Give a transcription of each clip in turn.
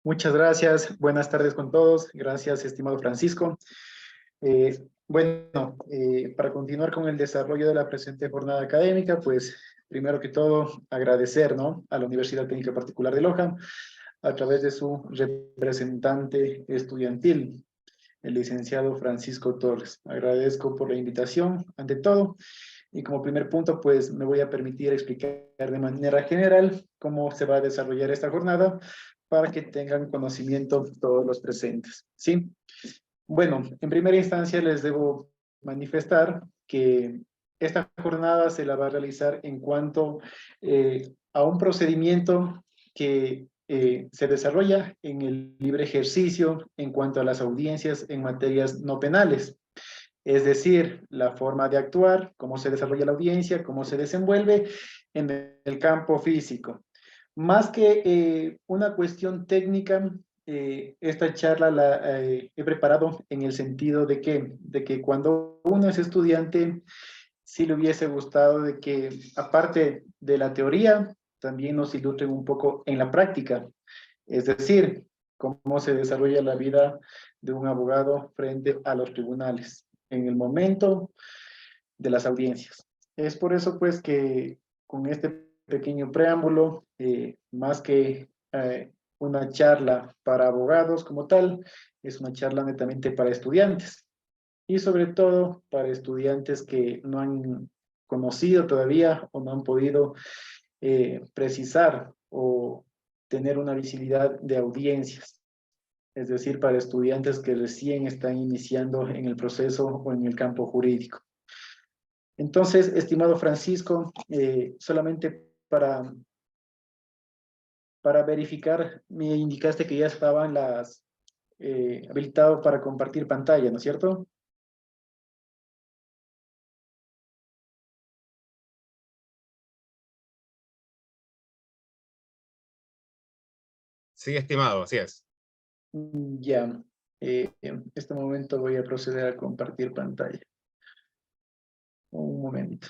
Muchas gracias. Buenas tardes con todos. Gracias, estimado Francisco. Para continuar con el desarrollo de la presente jornada académica, pues primero que todo agradecer, ¿no?, a la Universidad Técnica Particular de Loja a través de su representante estudiantil, el licenciado Francisco Torres. Agradezco por la invitación, ante todo. Y como primer punto, pues me voy a permitir explicar de manera general cómo se va a desarrollar esta jornada para que tengan conocimiento todos los presentes, ¿sí? Bueno, en primera instancia les debo manifestar que esta jornada se la va a realizar en cuanto a un procedimiento que se desarrolla en el libre ejercicio en cuanto a las audiencias en materias no penales. Es decir, la forma de actuar, cómo se desarrolla la audiencia, cómo se desenvuelve en el campo físico. Más que una cuestión técnica, esta charla la he preparado en el sentido de que cuando uno es estudiante, sí le hubiese gustado de que, aparte de la teoría, también nos ilustren un poco en la práctica. Es decir, cómo se desarrolla la vida de un abogado frente a los tribunales en el momento de las audiencias. Es por eso, pues, que con este pequeño preámbulo, más que una charla para abogados como tal, es una charla netamente para estudiantes y sobre todo para estudiantes que no han conocido todavía o no han podido precisar o tener una visibilidad de audiencias, es decir, para estudiantes que recién están iniciando en el proceso o en el campo jurídico. Entonces, estimado Francisco, solamente para verificar, me indicaste que ya estaban habilitado para compartir pantalla, ¿no es cierto? Sí, estimado, así es. Ya, en este momento voy a proceder a compartir pantalla. Un momento.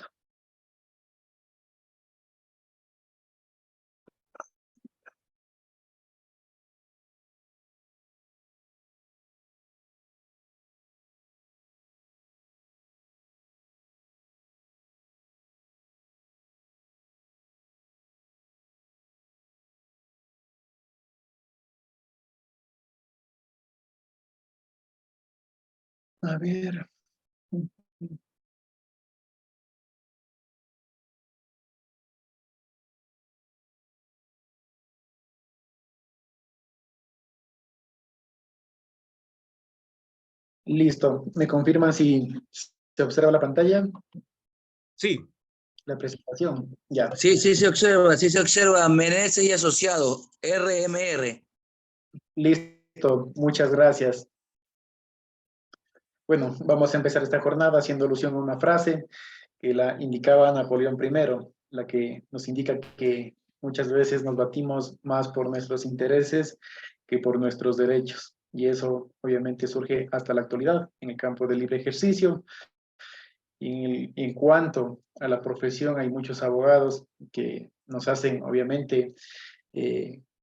A ver. Listo. ¿Me confirman si se observa la pantalla? Sí, La presentación. Ya. Sí se observa, Meneses y Asociado, RMR. Listo. Muchas gracias. Bueno, vamos a empezar esta jornada haciendo alusión a una frase que la indicaba Napoleón I, la que nos indica que muchas veces nos batimos más por nuestros intereses que por nuestros derechos. Y eso obviamente surge hasta la actualidad en el campo del libre ejercicio. Y en cuanto a la profesión, hay muchos abogados que nos hacen, obviamente,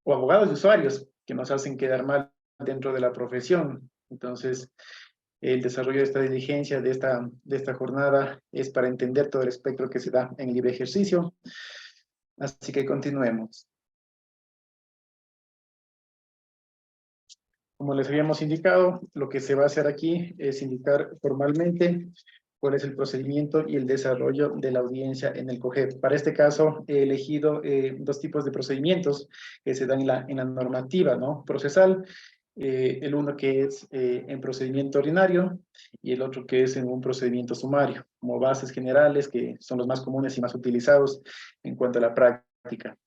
o abogados y usuarios que nos hacen quedar mal dentro de la profesión. Entonces, el desarrollo de esta diligencia, de esta jornada, es para entender todo el espectro que se da en el libre ejercicio. Así que continuemos. Como les habíamos indicado, lo que se va a hacer aquí es indicar formalmente cuál es el procedimiento y el desarrollo de la audiencia en el COGEP. Para este caso, he elegido dos tipos de procedimientos que se dan en la normativa, ¿no?, procesal. El uno que es en procedimiento ordinario y el otro que es en un procedimiento sumario, como bases generales que son los más comunes y más utilizados en cuanto a la práctica.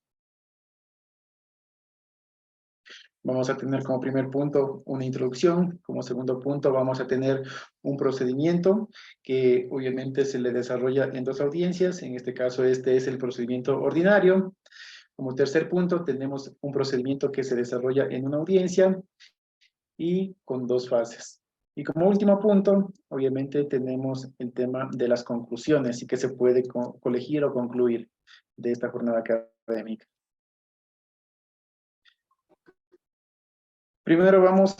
Vamos a tener como primer punto una introducción, como segundo punto vamos a tener un procedimiento que obviamente se le desarrolla en dos audiencias, en este caso este es el procedimiento ordinario. Como tercer punto tenemos un procedimiento que se desarrolla en una audiencia y con dos fases. Y como último punto, obviamente tenemos el tema de las conclusiones y que se puede colegir o concluir de esta jornada académica. Primero vamos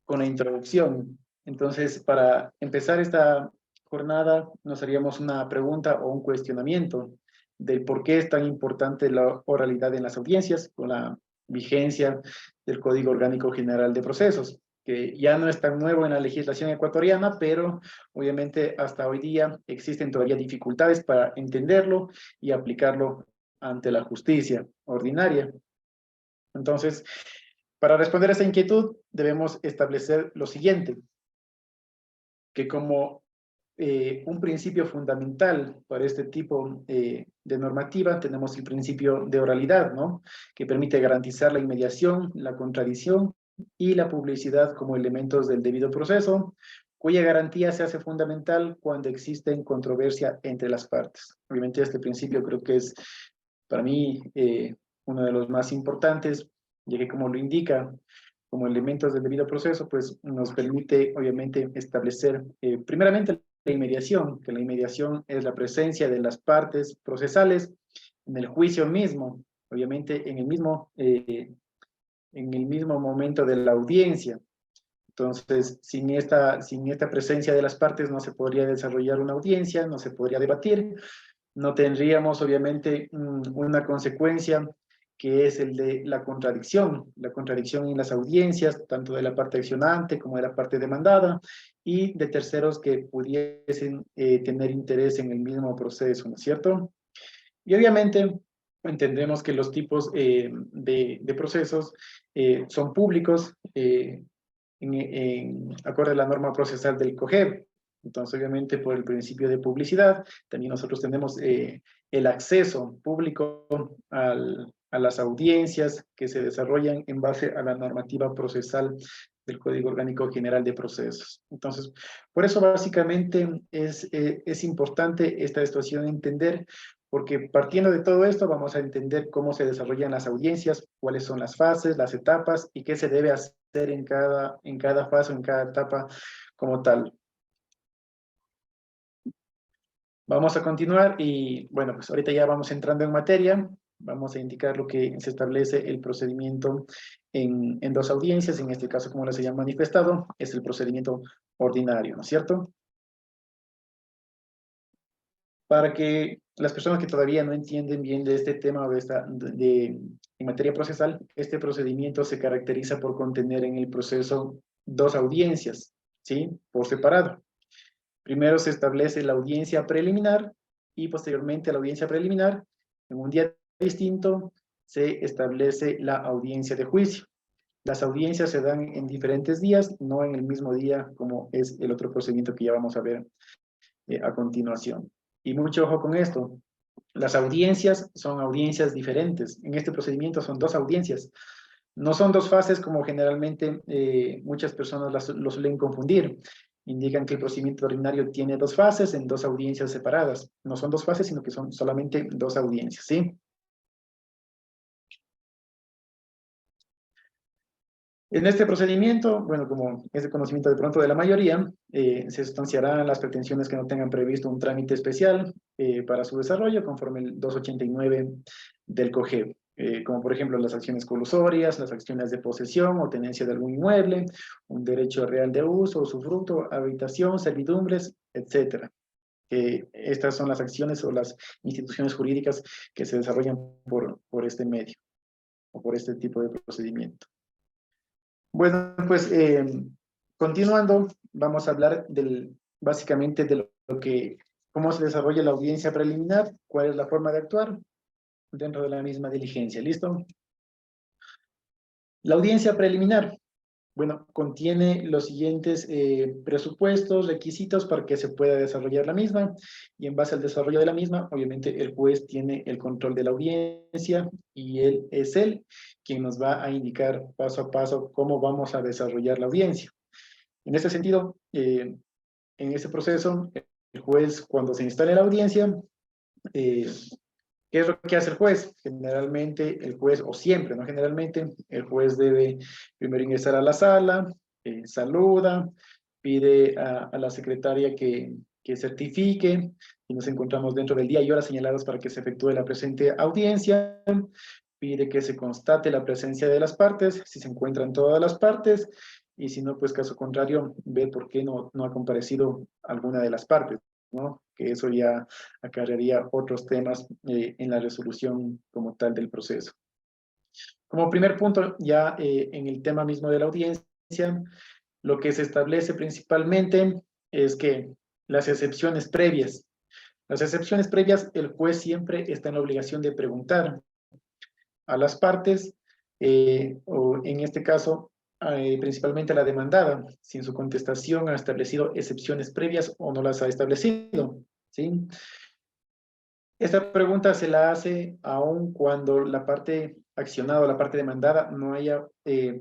con la introducción. Entonces, para empezar esta jornada, nos haríamos una pregunta o un cuestionamiento del por qué es tan importante la oralidad en las audiencias, con la vigencia del Código Orgánico General de Procesos, que ya no es tan nuevo en la legislación ecuatoriana, pero obviamente hasta hoy día existen todavía dificultades para entenderlo y aplicarlo ante la justicia ordinaria. Entonces, para responder a esa inquietud, debemos establecer lo siguiente, que como un principio fundamental para este tipo de normativa, tenemos el principio de oralidad, ¿no? Que permite garantizar la inmediación, la contradicción y la publicidad como elementos del debido proceso, cuya garantía se hace fundamental cuando existe controversia entre las partes. Obviamente este principio creo que es, para mí, uno de los más importantes, ya que como lo indica, como elementos del debido proceso, pues nos permite obviamente establecer primeramente la inmediación, que la inmediación es la presencia de las partes procesales en el juicio mismo, obviamente en el mismo momento de la audiencia. Entonces, sin esta presencia de las partes no se podría desarrollar una audiencia, no se podría debatir, no tendríamos obviamente una consecuencia que es el de la contradicción en las audiencias, tanto de la parte accionante como de la parte demandada, y de terceros que pudiesen tener interés en el mismo proceso, ¿no es cierto? Y obviamente entendemos que los tipos de procesos son públicos, acorde a la norma procesal del COGEB. Entonces, obviamente, por el principio de publicidad, también nosotros tenemos el acceso público a las audiencias que se desarrollan en base a la normativa procesal del Código Orgánico General de Procesos. Entonces, por eso básicamente es importante esta situación entender, porque partiendo de todo esto vamos a entender cómo se desarrollan las audiencias, cuáles son las fases, las etapas y qué se debe hacer en cada fase, en cada etapa como tal. Vamos a continuar y bueno, pues ahorita ya vamos entrando en materia. Vamos a indicar lo que se establece el procedimiento en dos audiencias, en este caso, como les haya manifestado, es el procedimiento ordinario, ¿no es cierto? Para que las personas que todavía no entienden bien de este tema o en materia procesal, este procedimiento se caracteriza por contener en el proceso dos audiencias, ¿sí? Por separado. Primero se establece la audiencia preliminar y posteriormente a la audiencia preliminar, en un día distinto, se establece la audiencia de juicio. Las audiencias se dan en diferentes días, no en el mismo día como es el otro procedimiento que ya vamos a ver a continuación. Y mucho ojo con esto, las audiencias son audiencias diferentes. En este procedimiento son dos audiencias. No son dos fases como generalmente muchas personas lo suelen confundir. Indican que el procedimiento ordinario tiene dos fases en dos audiencias separadas. No son dos fases, sino que son solamente dos audiencias, ¿sí? En este procedimiento, bueno, como es de conocimiento de pronto de la mayoría, se sustanciarán las pretensiones que no tengan previsto un trámite especial para su desarrollo conforme el 289 del COGEB, como por ejemplo las acciones colusorias, las acciones de posesión o tenencia de algún inmueble, un derecho real de uso, usufructo, habitación, servidumbres, etc. Estas son las acciones o las instituciones jurídicas que se desarrollan por este medio o por este tipo de procedimiento. Bueno, pues continuando, vamos a hablar básicamente de cómo se desarrolla la audiencia preliminar, cuál es la forma de actuar dentro de la misma diligencia. ¿Listo? La audiencia preliminar, bueno, contiene los siguientes presupuestos, requisitos para que se pueda desarrollar la misma, y en base al desarrollo de la misma, obviamente el juez tiene el control de la audiencia y él es quien nos va a indicar paso a paso cómo vamos a desarrollar la audiencia. En este sentido, en ese proceso, el juez, cuando se instale la audiencia, ¿qué es lo que hace el juez? Generalmente el juez, o siempre, no generalmente, el juez debe primero ingresar a la sala, saluda, pide a la secretaria que certifique y nos encontramos dentro del día y horas señaladas para que se efectúe la presente audiencia. pide que se constate la presencia de las partes, si se encuentran todas las partes, y si no, pues caso contrario, ver por qué no ha comparecido alguna de las partes, ¿no? Que eso ya acarrearía otros temas en la resolución como tal del proceso. Como primer punto, ya en el tema mismo de la audiencia, lo que se establece principalmente es que las excepciones previas, el juez siempre está en la obligación de preguntar a las partes, o en este caso, principalmente a la demandada, si en su contestación ha establecido excepciones previas o no las ha establecido, ¿sí? Esta pregunta se la hace aun cuando la parte accionada o la parte demandada no haya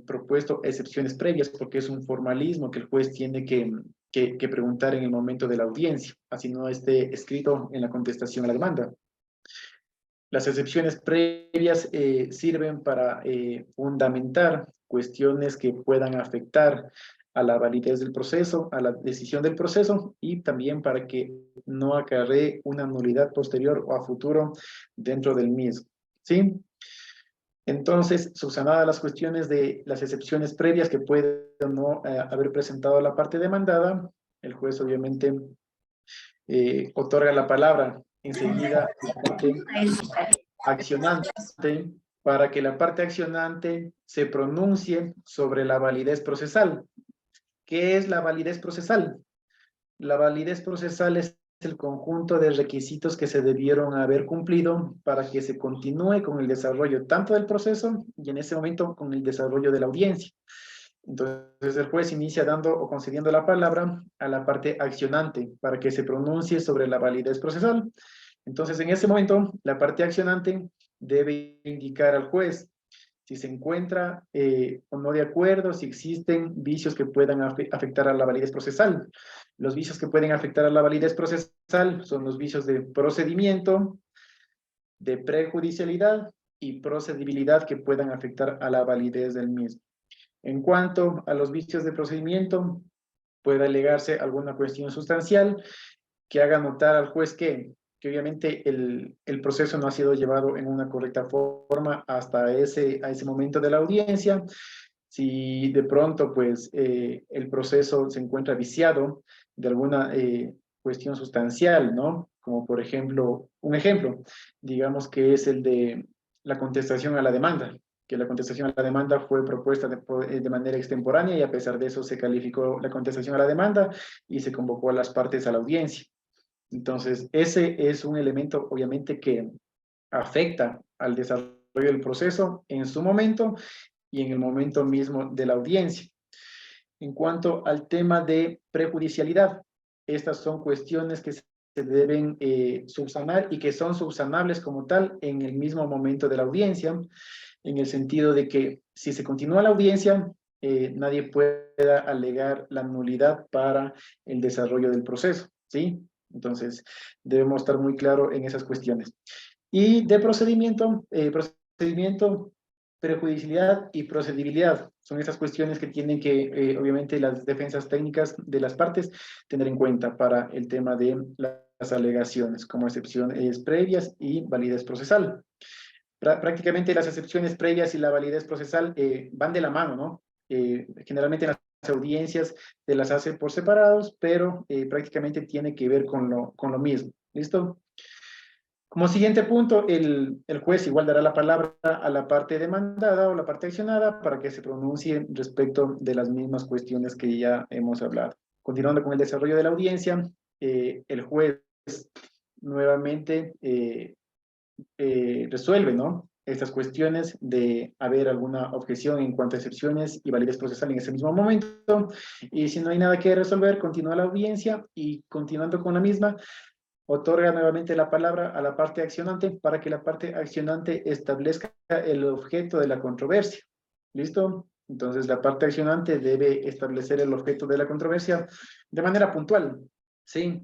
propuesto excepciones previas, porque es un formalismo que el juez tiene que preguntar en el momento de la audiencia, así no esté escrito en la contestación a la demanda. Las excepciones previas sirven para fundamentar cuestiones que puedan afectar a la validez del proceso, a la decisión del proceso y también para que no acarree una nulidad posterior o a futuro dentro del mismo. ¿Sí? Entonces, subsanadas las cuestiones de las excepciones previas que puede o no haber presentado la parte demandada, el juez obviamente otorga la palabra enseguida a la parte accionante para que la parte accionante se pronuncie sobre la validez procesal. ¿Qué es la validez procesal? La validez procesal es el conjunto de requisitos que se debieron haber cumplido para que se continúe con el desarrollo tanto del proceso y en ese momento con el desarrollo de la audiencia. Entonces el juez inicia dando o concediendo la palabra a la parte accionante para que se pronuncie sobre la validez procesal. Entonces en ese momento la parte accionante debe indicar al juez si se encuentra o no de acuerdo, si existen vicios que puedan afectar a la validez procesal. Los vicios que pueden afectar a la validez procesal son los vicios de procedimiento, de prejudicialidad y procedibilidad que puedan afectar a la validez del mismo. En cuanto a los vicios de procedimiento, puede alegarse alguna cuestión sustancial que haga notar al juez que obviamente el proceso no ha sido llevado en una correcta forma hasta a ese momento de la audiencia. Si de pronto pues el proceso se encuentra viciado de alguna cuestión sustancial, ¿no? Como por ejemplo, un ejemplo, digamos que es el de la contestación a la demanda, que la contestación a la demanda fue propuesta de manera extemporánea y a pesar de eso se calificó la contestación a la demanda y se convocó a las partes a la audiencia. Entonces, ese es un elemento obviamente que afecta al desarrollo del proceso en su momento y en el momento mismo de la audiencia. En cuanto al tema de prejudicialidad, estas son cuestiones que se deben subsanar y que son subsanables como tal en el mismo momento de la audiencia, en el sentido de que si se continúa la audiencia, nadie pueda alegar la nulidad para el desarrollo del proceso, ¿sí? Entonces, debemos estar muy claros en esas cuestiones. Y de procedimiento, prejudicialidad y procedibilidad. Son esas cuestiones que tienen que, obviamente, las defensas técnicas de las partes tener en cuenta para el tema de las alegaciones, como excepciones previas y validez procesal. Prácticamente las excepciones previas y la validez procesal van de la mano, ¿no? Generalmente en las audiencias se las hace por separados, pero prácticamente tiene que ver con lo mismo. ¿Listo? Como siguiente punto, el juez igual dará la palabra a la parte demandada o la parte accionada para que se pronuncie respecto de las mismas cuestiones que ya hemos hablado. Continuando con el desarrollo de la audiencia, el juez nuevamente resuelve, ¿no? Estas cuestiones de haber alguna objeción en cuanto a excepciones y validez procesal en ese mismo momento. Y si no hay nada que resolver, continúa la audiencia y continuando con la misma, otorga nuevamente la palabra a la parte accionante para que la parte accionante establezca el objeto de la controversia. ¿Listo? Entonces la parte accionante debe establecer el objeto de la controversia de manera puntual. ¿Sí?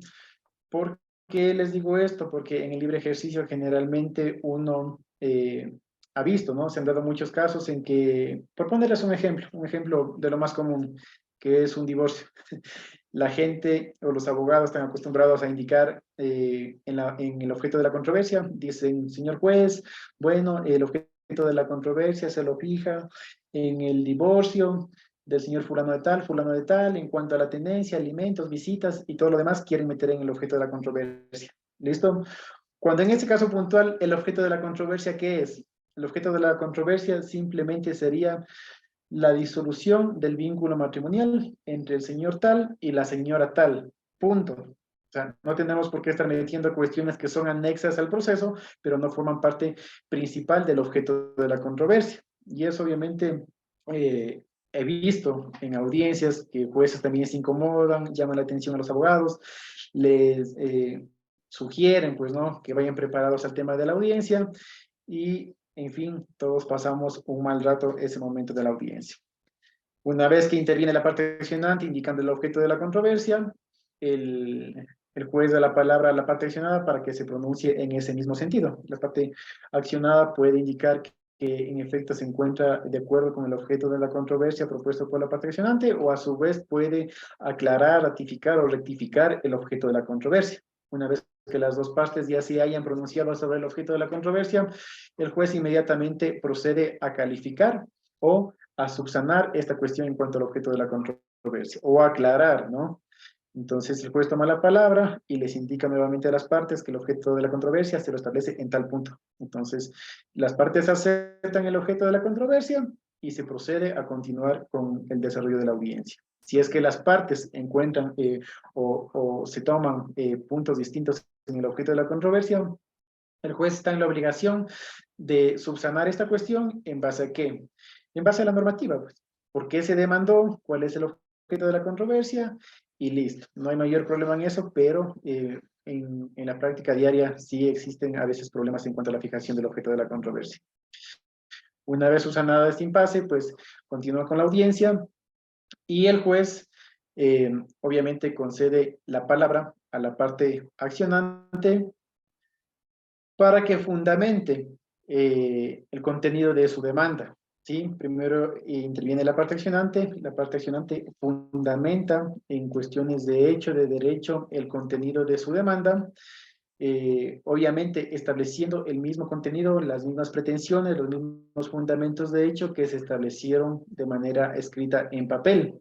¿Por qué les digo esto? Porque en el libre ejercicio generalmente uno ha visto, ¿no? Se han dado muchos casos en que, por ponerles un ejemplo de lo más común, que es un divorcio. La gente o los abogados están acostumbrados a indicar en el objeto de la controversia, dicen, señor juez, bueno, el objeto objeto de la controversia se lo fija en el divorcio del señor fulano de tal, en cuanto a la tenencia, alimentos, visitas y todo lo demás, quieren meter en el objeto de la controversia. ¿Listo? Cuando en este caso puntual, el objeto de la controversia, ¿qué es? El objeto de la controversia simplemente sería la disolución del vínculo matrimonial entre el señor tal y la señora tal. Punto. O sea, no tenemos por qué estar metiendo cuestiones que son anexas al proceso, pero no forman parte principal del objeto de la controversia. Y eso obviamente he visto en audiencias que jueces también se incomodan, llaman la atención a los abogados, les sugieren, pues, ¿no?, que vayan preparados al tema de la audiencia y, en fin, todos pasamos un mal rato ese momento de la audiencia. Una vez que interviene la parte accionante indicando el objeto de la controversia, el juez da la palabra a la parte accionada para que se pronuncie en ese mismo sentido. La parte accionada puede indicar que en efecto se encuentra de acuerdo con el objeto de la controversia propuesto por la parte accionante, o a su vez puede aclarar, ratificar o rectificar el objeto de la controversia. Una vez que las dos partes ya se hayan pronunciado sobre el objeto de la controversia, el juez inmediatamente procede a calificar o a subsanar esta cuestión en cuanto al objeto de la controversia, o a aclarar, ¿no? Entonces el juez toma la palabra y les indica nuevamente a las partes que el objeto de la controversia se lo establece en tal punto. Entonces las partes aceptan el objeto de la controversia y se procede a continuar con el desarrollo de la audiencia. Si es que las partes encuentran o se toman puntos distintos en el objeto de la controversia, el juez está en la obligación de subsanar esta cuestión en base a ¿qué? En base a la normativa, pues. ¿Por qué se demandó? ¿Cuál es el objeto de la controversia? Y listo. No hay mayor problema en eso, pero en la práctica diaria sí existen a veces problemas en cuanto a la fijación del objeto de la controversia. Una vez subsanada este impasse, pues continúa con la audiencia y el juez obviamente concede la palabra a la parte accionante para que fundamente el contenido de su demanda. ¿Sí? Primero interviene la parte accionante fundamenta en cuestiones de hecho, de derecho, el contenido de su demanda, obviamente estableciendo el mismo contenido, las mismas pretensiones, los mismos fundamentos de hecho que se establecieron de manera escrita en papel.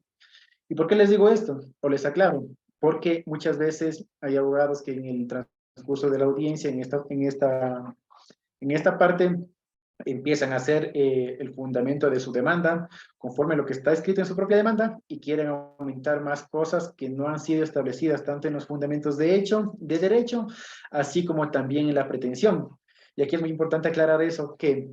¿Y por qué les digo esto? O les aclaro, porque muchas veces hay abogados que en el transcurso de la audiencia, en esta parte, empiezan a hacer el fundamento de su demanda conforme a lo que está escrito en su propia demanda y quieren aumentar más cosas que no han sido establecidas tanto en los fundamentos de hecho, de derecho, así como también en la pretensión. Y aquí es muy importante aclarar eso, que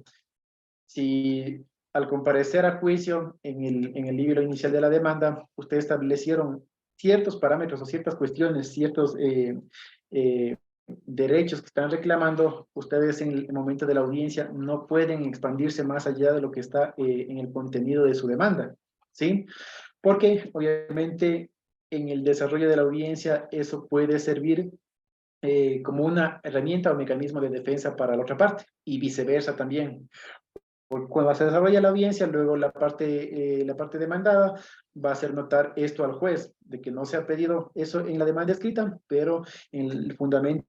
si al comparecer a juicio en el libro inicial de la demanda, ustedes establecieron ciertos parámetros o ciertas cuestiones, ciertos derechos que están reclamando, ustedes en el momento de la audiencia no pueden expandirse más allá de lo que está en el contenido de su demanda, ¿sí? Porque obviamente en el desarrollo de la audiencia eso puede servir como una herramienta o mecanismo de defensa para la otra parte y viceversa también. Cuando se desarrolla la audiencia, luego la parte demandada va a hacer notar esto al juez, de que no se ha pedido eso en la demanda escrita, pero en el fundamento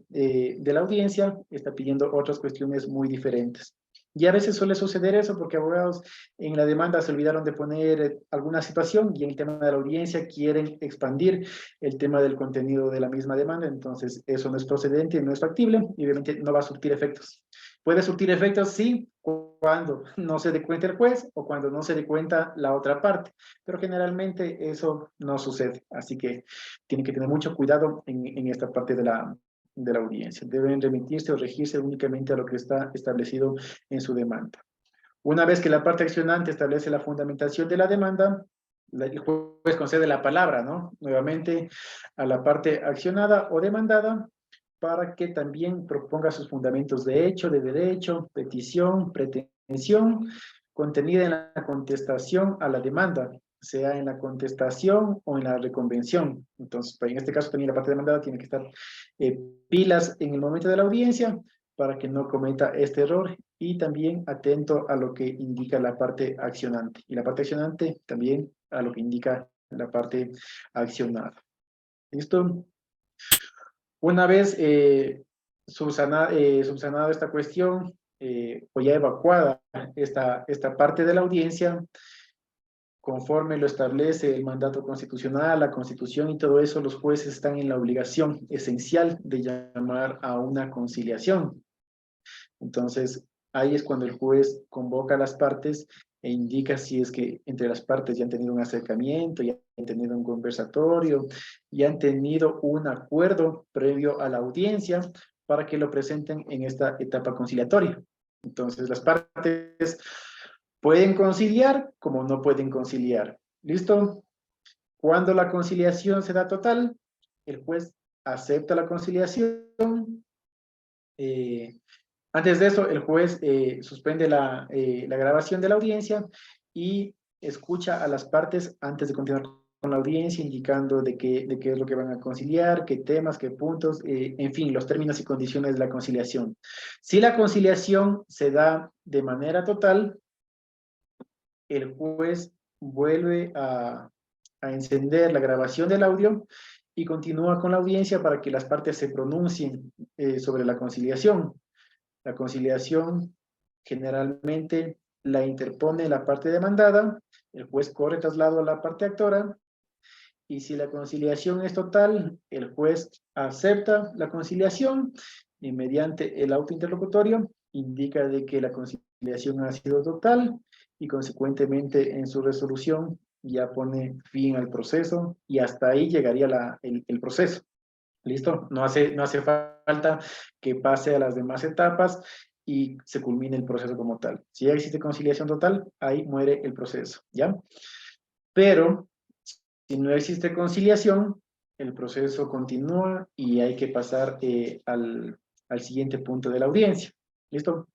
de la audiencia está pidiendo otras cuestiones muy diferentes. Y a veces suele suceder eso porque abogados en la demanda se olvidaron de poner alguna situación y en el tema de la audiencia quieren expandir el tema del contenido de la misma demanda, entonces eso no es procedente, no es factible y obviamente no va a surtir efectos. Puede surtir efectos, sí, cuando no se dé cuenta el juez o cuando no se dé cuenta la otra parte, pero generalmente eso no sucede, así que tienen que tener mucho cuidado en esta parte de la audiencia. Deben remitirse o regirse únicamente a lo que está establecido en su demanda. Una vez que la parte accionante establece la fundamentación de la demanda, el juez concede la palabra, ¿no? Nuevamente a la parte accionada o demandada, para que también proponga sus fundamentos de hecho, de derecho, petición, pretensión, contenida en la contestación a la demanda, sea en la contestación o en la reconvención. Entonces, en este caso también la parte demandada tiene que estar pilas en el momento de la audiencia para que no cometa este error y también atento a lo que indica la parte accionante. Y la parte accionante también a lo que indica la parte accionada. ¿Listo? Una vez subsanada esta cuestión, o ya evacuada esta parte de la audiencia, conforme lo establece el mandato constitucional, la Constitución y todo eso, los jueces están en la obligación esencial de llamar a una conciliación. Entonces, ahí es cuando el juez convoca a las partes e indica si es que entre las partes ya han tenido un acercamiento, ya han tenido un conversatorio, ya han tenido un acuerdo previo a la audiencia para que lo presenten en esta etapa conciliatoria. Entonces, las partes pueden conciliar como no pueden conciliar. ¿Listo? Cuando la conciliación se da total, el juez acepta la conciliación. Antes de eso, el juez suspende la grabación de la audiencia y escucha a las partes antes de continuar con la audiencia, indicando de qué es lo que van a conciliar, qué temas, qué puntos, en fin, los términos y condiciones de la conciliación. Si la conciliación se da de manera total, el juez vuelve a encender la grabación del audio y continúa con la audiencia para que las partes se pronuncien sobre la conciliación. La conciliación generalmente la interpone la parte demandada, el juez corre traslado a la parte actora, y si la conciliación es total, el juez acepta la conciliación y mediante el auto interlocutorio indica de que la conciliación ha sido total y consecuentemente en su resolución ya pone fin al proceso y hasta ahí llegaría el proceso. ¿Listo? No hace falta que pase a las demás etapas y se culmine el proceso como tal. Si ya existe conciliación total, ahí muere el proceso, ¿ya? Pero si no existe conciliación, el proceso continúa y hay que pasar al siguiente punto de la audiencia. ¿Listo?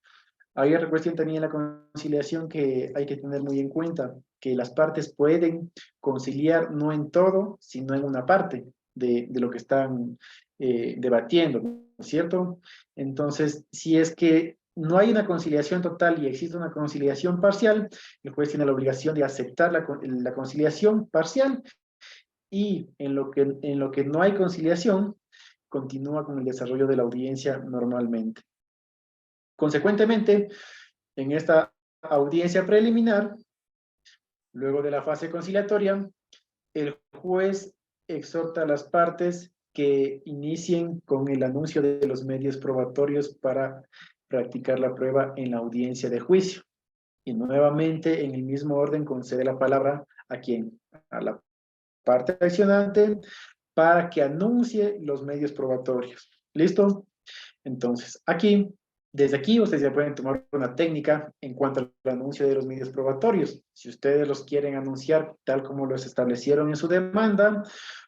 Hay otra cuestión también en la conciliación que hay que tener muy en cuenta, que las partes pueden conciliar no en todo, sino en una parte de lo que están debatiendo, ¿no es cierto? Entonces, si es que no hay una conciliación total y existe una conciliación parcial, el juez tiene la obligación de aceptar la conciliación parcial y en lo que no hay conciliación, continúa con el desarrollo de la audiencia normalmente. Consecuentemente, en esta audiencia preliminar, luego de la fase conciliatoria, el juez exhorta a las partes que inicien con el anuncio de los medios probatorios para practicar la prueba en la audiencia de juicio. Y nuevamente, en el mismo orden, concede la palabra ¿a quién? A la parte accionante para que anuncie los medios probatorios. ¿Listo? Entonces, desde aquí, ustedes ya pueden tomar una técnica en cuanto al anuncio de los medios probatorios. Si ustedes los quieren anunciar tal como los establecieron en su demanda,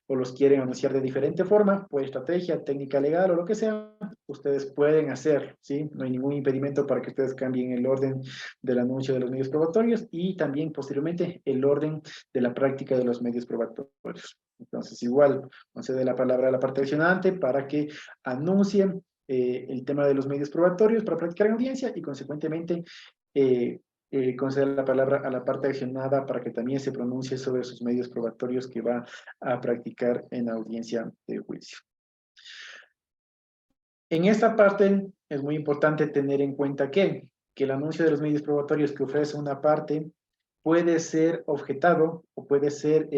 o los quieren anunciar de diferente forma, por estrategia, técnica legal o lo que sea, ustedes pueden hacerlo, ¿sí? No hay ningún impedimento para que ustedes cambien el orden del anuncio de los medios probatorios y también, posteriormente, el orden de la práctica de los medios probatorios. Entonces, igual, concede la palabra a la parte accionante para que anuncien el tema de los medios probatorios para practicar en audiencia y consecuentemente conceder la palabra a la parte accionada para que también se pronuncie sobre sus medios probatorios que va a practicar en audiencia de juicio. En esta parte es muy importante tener en cuenta que el anuncio de los medios probatorios que ofrece una parte puede ser objetado o puede ser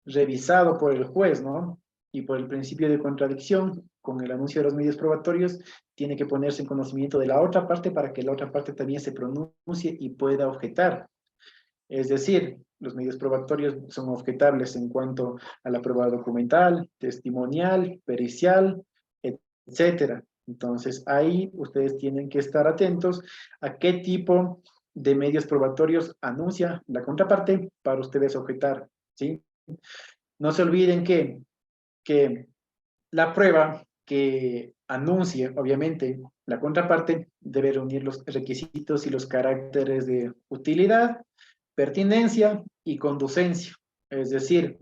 revisado por el juez, ¿no? Y por el principio de contradicción, con el anuncio de los medios probatorios, tiene que ponerse en conocimiento de la otra parte para que la otra parte también se pronuncie y pueda objetar. Es decir, los medios probatorios son objetables en cuanto a la prueba documental, testimonial, pericial, etcétera. Entonces, ahí ustedes tienen que estar atentos a qué tipo de medios probatorios anuncia la contraparte para ustedes objetar, ¿sí? No se olviden que la prueba que anuncie, obviamente, la contraparte debe reunir los requisitos y los caracteres de utilidad, pertinencia y conducencia. Es decir,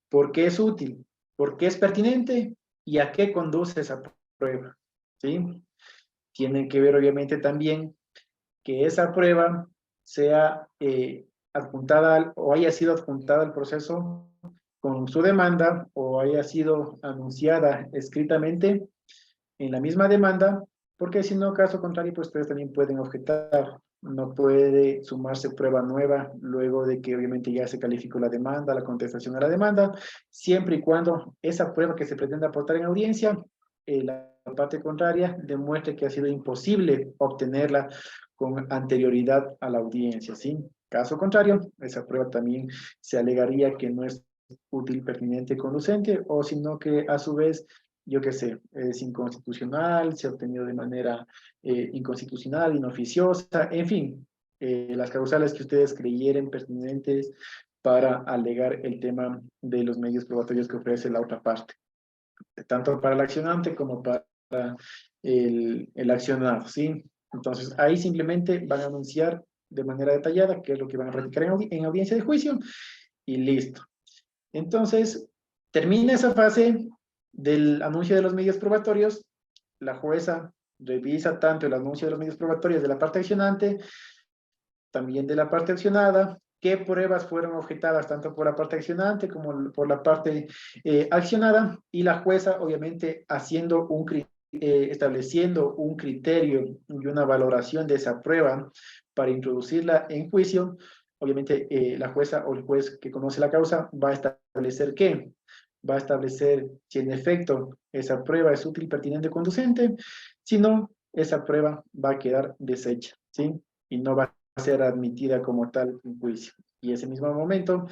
¿por qué es útil? ¿Por qué es pertinente? ¿Y a qué conduce esa prueba? ¿Sí? Tienen que ver, obviamente, también que esa prueba sea adjuntada o haya sido adjuntada al proceso con su demanda o haya sido anunciada escritamente en la misma demanda porque si no, caso contrario, pues ustedes también pueden objetar. No puede sumarse prueba nueva luego de que obviamente ya se calificó la demanda, la contestación a la demanda, siempre y cuando esa prueba que se pretende aportar en audiencia, la parte contraria demuestre que ha sido imposible obtenerla con anterioridad a la audiencia, ¿sí? Caso contrario, esa prueba también se alegaría que no es útil, pertinente, conducente, o sino que a su vez, yo qué sé, es inconstitucional, se ha obtenido de manera inconstitucional, inoficiosa, en fin, las causales que ustedes creyeren pertinentes para alegar el tema de los medios probatorios que ofrece la otra parte, tanto para el accionante como para el accionado, ¿sí? Entonces, ahí simplemente van a anunciar de manera detallada qué es lo que van a practicar en audiencia de juicio y listo. Entonces, termina esa fase del anuncio de los medios probatorios, la jueza revisa tanto el anuncio de los medios probatorios de la parte accionante, también de la parte accionada, qué pruebas fueron objetadas tanto por la parte accionante como por la parte accionada, y la jueza obviamente haciendo estableciendo un criterio y una valoración de esa prueba para introducirla en juicio. Obviamente la jueza o el juez que conoce la causa va a establecer qué, va a establecer si en efecto esa prueba es útil, pertinente, conducente. Si no, esa prueba va a quedar deshecha, ¿sí? Y no va a ser admitida como tal en juicio. Y ese mismo momento,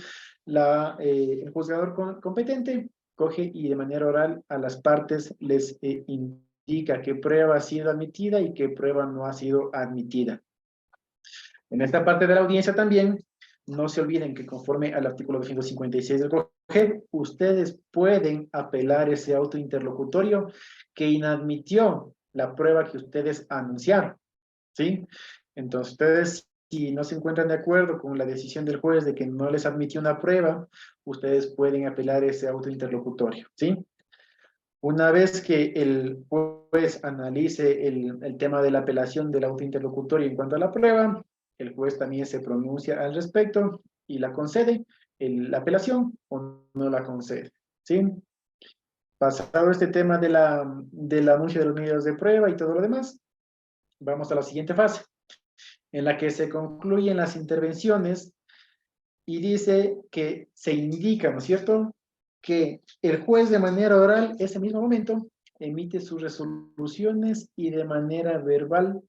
el juzgador competente coge y de manera oral a las partes les indica qué prueba ha sido admitida y qué prueba no ha sido admitida. En esta parte de la audiencia también, no se olviden que conforme al artículo 256 del COGEP, ustedes pueden apelar ese auto interlocutorio que inadmitió la prueba que ustedes anunciaron, ¿sí? Entonces, ustedes, si no se encuentran de acuerdo con la decisión del juez de que no les admitió una prueba, ustedes pueden apelar ese auto interlocutorio, ¿sí? Una vez que el juez analice el tema de la apelación del auto interlocutorio en cuanto a la prueba, el juez también se pronuncia al respecto y la concede la apelación o no la concede, ¿sí? Pasado este tema del anuncio de los medios de prueba y todo lo demás, vamos a la siguiente fase, en la que se concluyen las intervenciones y dice que se indica, ¿no es cierto?, que el juez de manera oral, ese mismo momento, emite sus resoluciones y de manera verbal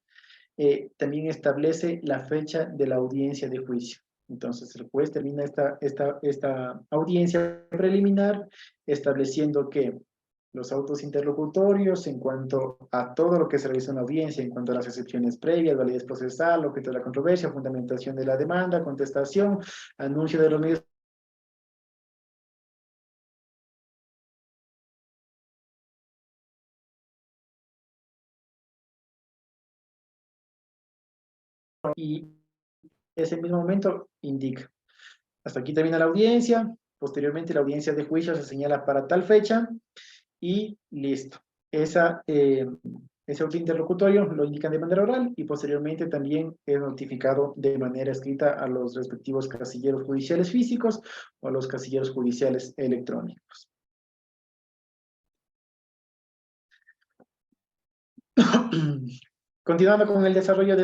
también establece la fecha de la audiencia de juicio. Entonces el juez termina esta audiencia preliminar estableciendo que los autos interlocutorios en cuanto a todo lo que se realiza en la audiencia, en cuanto a las excepciones previas, validez procesal, objeto de la controversia, fundamentación de la demanda, contestación, anuncio de los medios y ese mismo momento indica. Hasta aquí termina la audiencia, posteriormente la audiencia de juicio se señala para tal fecha y listo. Ese auto interlocutorio lo indican de manera oral y posteriormente también es notificado de manera escrita a los respectivos casilleros judiciales físicos o a los casilleros judiciales electrónicos. Continuando con el desarrollo de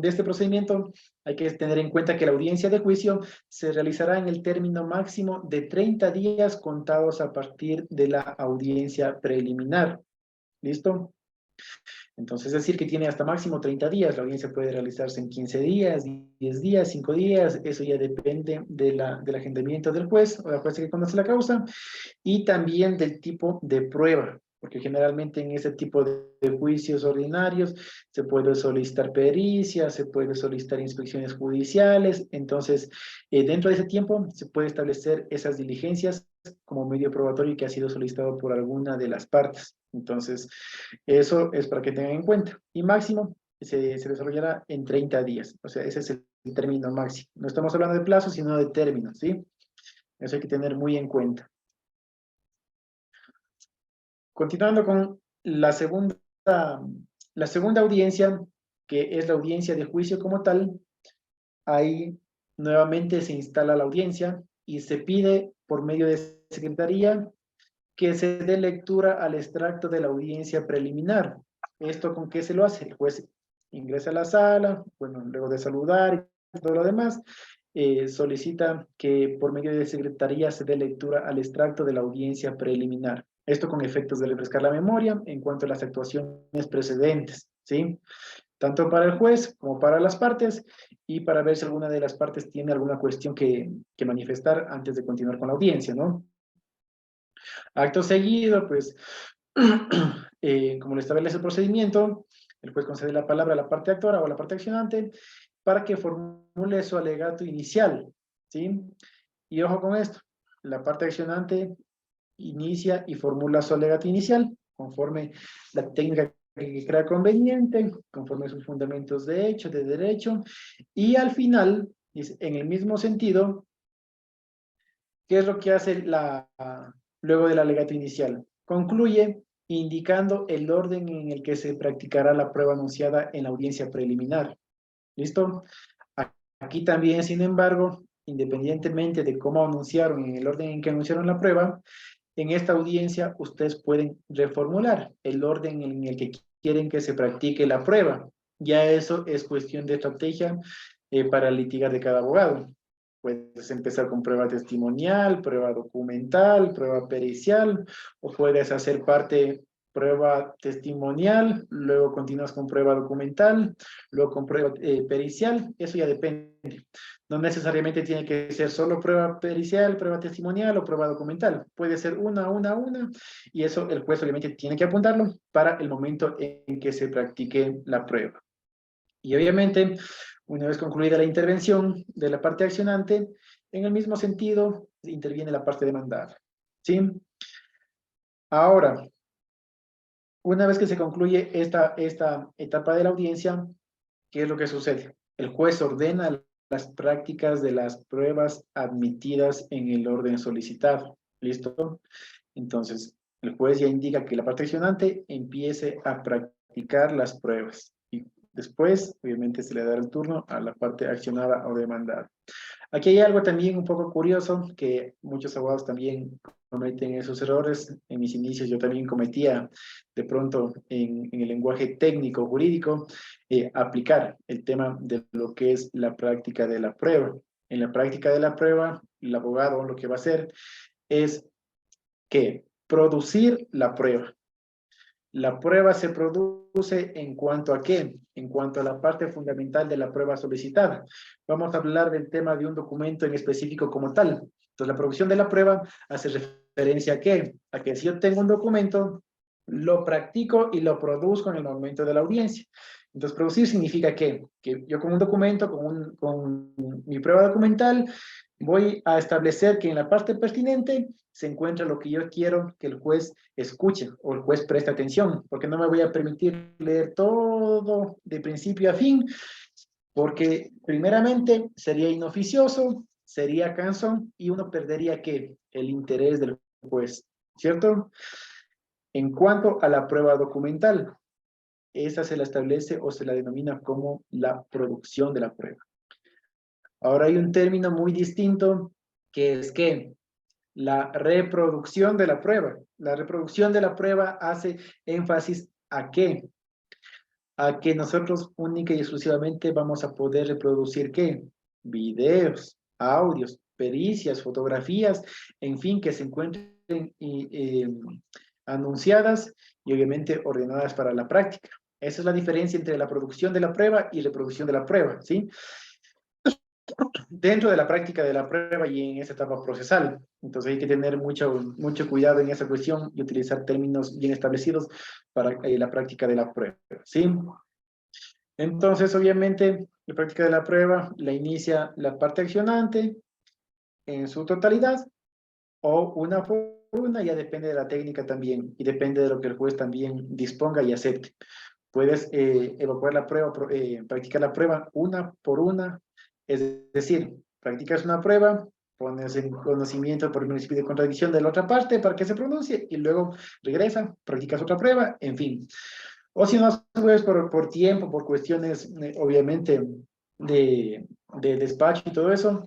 este procedimiento, hay que tener en cuenta que la audiencia de juicio se realizará en el término máximo de 30 días contados a partir de la audiencia preliminar. ¿Listo? Entonces, es decir, que tiene hasta máximo 30 días. La audiencia puede realizarse en 15 días, 10 días, 5 días. Eso ya depende del agendamiento del juez o la jueza que conoce la causa y también del tipo de prueba, porque generalmente en ese tipo de juicios ordinarios se puede solicitar pericia, se puede solicitar inspecciones judiciales. Entonces, dentro de ese tiempo se puede establecer esas diligencias como medio probatorio que ha sido solicitado por alguna de las partes. Entonces, eso es para que tengan en cuenta. Y máximo se desarrollará en 30 días. O sea, ese es el término máximo. No estamos hablando de plazos, sino de términos, ¿sí? Eso hay que tener muy en cuenta. Continuando con la segunda audiencia, que es la audiencia de juicio como tal, ahí nuevamente se instala la audiencia y se pide por medio de secretaría que se dé lectura al extracto de la audiencia preliminar. ¿Esto con qué se lo hace? El juez ingresa a la sala, bueno, luego de saludar y todo lo demás, solicita que por medio de secretaría se dé lectura al extracto de la audiencia preliminar. Esto con efectos de refrescar la memoria en cuanto a las actuaciones precedentes, ¿sí? Tanto para el juez como para las partes, y para ver si alguna de las partes tiene alguna cuestión que manifestar antes de continuar con la audiencia, ¿no? Acto seguido, pues, como le establece el procedimiento, el juez concede la palabra a la parte actora o a la parte accionante para que formule su alegato inicial, ¿sí? Y ojo con esto, la parte accionante inicia y formula su alegato inicial conforme la técnica que crea conveniente, conforme sus fundamentos de hecho, de derecho, y al final, en el mismo sentido, ¿qué es lo que hace luego del alegato inicial? Concluye indicando el orden en el que se practicará la prueba anunciada en la audiencia preliminar. ¿Listo? Aquí también, sin embargo, independientemente de cómo anunciaron, en el orden en que anunciaron la prueba, en esta audiencia ustedes pueden reformular el orden en el que quieren que se practique la prueba. Ya eso es cuestión de estrategia para litigar de cada abogado. Puedes empezar con prueba testimonial, prueba documental, prueba pericial, o puedes hacer parte prueba testimonial, luego continúas con prueba documental, luego con prueba pericial. Eso ya depende. No necesariamente tiene que ser solo prueba pericial, prueba testimonial o prueba documental. Puede ser una, y eso el juez obviamente tiene que apuntarlo para el momento en que se practique la prueba. Y obviamente, una vez concluida la intervención de la parte accionante, en el mismo sentido, interviene la parte demandada, ¿sí? Ahora, una vez que se concluye esta etapa de la audiencia, ¿qué es lo que sucede? El juez ordena las prácticas de las pruebas admitidas en el orden solicitado. ¿Listo? Entonces, el juez ya indica que la parte accionante empiece a practicar las pruebas. Y después, obviamente, se le dará el turno a la parte accionada o demandada. Aquí hay algo también un poco curioso, que muchos abogados también cometen esos errores. En mis inicios yo también cometía, de pronto, en el lenguaje técnico jurídico, aplicar el tema de lo que es la práctica de la prueba. En la práctica de la prueba, el abogado lo que va a hacer es que producir la prueba. La prueba se produce en cuanto a qué, en cuanto a la parte fundamental de la prueba solicitada. Vamos a hablar del tema de un documento en específico como tal. Entonces, la producción de la prueba hace referencia a qué, a que si yo tengo un documento, lo practico y lo produzco en el momento de la audiencia. Entonces, producir significa que yo con un documento, con mi prueba documental, voy a establecer que en la parte pertinente se encuentra lo que yo quiero que el juez escuche o el juez preste atención, porque no me voy a permitir leer todo de principio a fin, porque primeramente sería inoficioso, sería cansón y uno perdería ¿qué? El interés del juez, ¿cierto? En cuanto a la prueba documental, esa se la establece o se la denomina como la producción de la prueba. Ahora hay un término muy distinto que es que la reproducción de la prueba. La reproducción de la prueba hace énfasis ¿a qué? A que nosotros única y exclusivamente vamos a poder reproducir ¿qué? Videos, audios, pericias, fotografías, en fin, que se encuentren anunciadas y obviamente ordenadas para la práctica. Esa es la diferencia entre la producción de la prueba y reproducción de la prueba, ¿sí? Dentro de la práctica de la prueba y en esa etapa procesal. Entonces hay que tener mucho cuidado en esa cuestión y utilizar términos bien establecidos para la práctica de la prueba, ¿sí? Entonces, obviamente, la práctica de la prueba la inicia la parte accionante en su totalidad o una por una, ya depende de la técnica también y depende de lo que el juez también disponga y acepte. Puedes evacuar la prueba, practicar la prueba una por una, es decir, practicas una prueba, pones en conocimiento por el principio de contradicción de la otra parte para que se pronuncie y luego regresa, practicas otra prueba, en fin. O si no, pues por tiempo, por cuestiones, obviamente, de despacho y todo eso,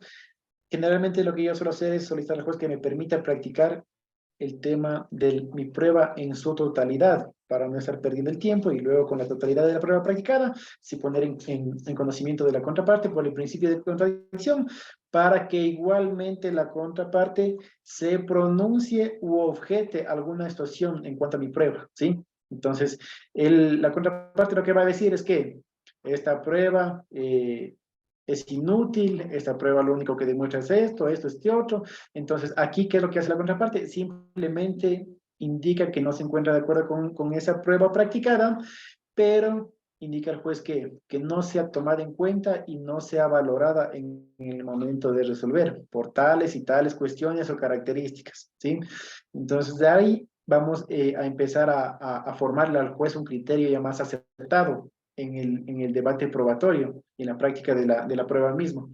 generalmente lo que yo suelo hacer es solicitar al juez que me permita practicar el tema de mi prueba en su totalidad, para no estar perdiendo el tiempo, y luego con la totalidad de la prueba practicada, si poner en conocimiento de la contraparte por el principio de contradicción, para que igualmente la contraparte se pronuncie u objete alguna situación en cuanto a mi prueba, ¿sí? Entonces, la contraparte lo que va a decir es que esta prueba es inútil, esta prueba lo único que demuestra es esto, este otro. Entonces, aquí, ¿qué es lo que hace la contraparte? Simplemente indica que no se encuentra de acuerdo con esa prueba practicada, pero indica al juez que no sea tomada en cuenta y no sea valorada en el momento de resolver por tales y tales cuestiones o características, ¿sí? Entonces, de ahí vamos a empezar a formarle al juez un criterio ya más acertado en el debate probatorio y en la práctica de la prueba misma.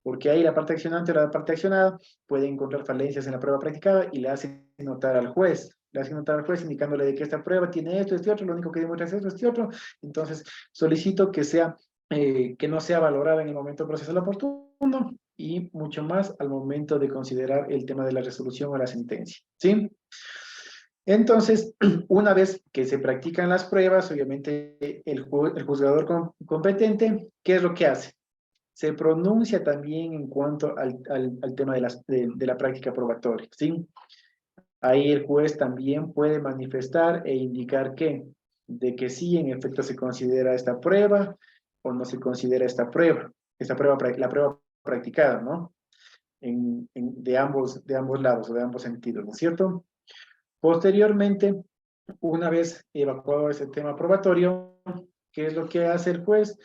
Porque ahí la parte accionante o la parte accionada puede encontrar falencias en la prueba practicada y le hace notar al juez. Le hace notar al juez indicándole de que esta prueba tiene esto, este otro, lo único que demuestra es esto, este otro. Entonces, solicito que no sea valorada en el momento procesal oportuno y mucho más al momento de considerar el tema de la resolución o la sentencia, ¿sí? Entonces, una vez que se practican las pruebas, obviamente el juzgador competente, ¿qué es lo que hace? Se pronuncia también en cuanto al tema de la práctica probatoria, ¿sí? Ahí el juez también puede manifestar e indicar de que sí, en efecto se considera esta prueba o no se considera esta prueba, la prueba practicada, ¿no? De ambos lados o de ambos sentidos, ¿no es cierto? Posteriormente, una vez evacuado ese tema probatorio, ¿qué es lo que hace el juez?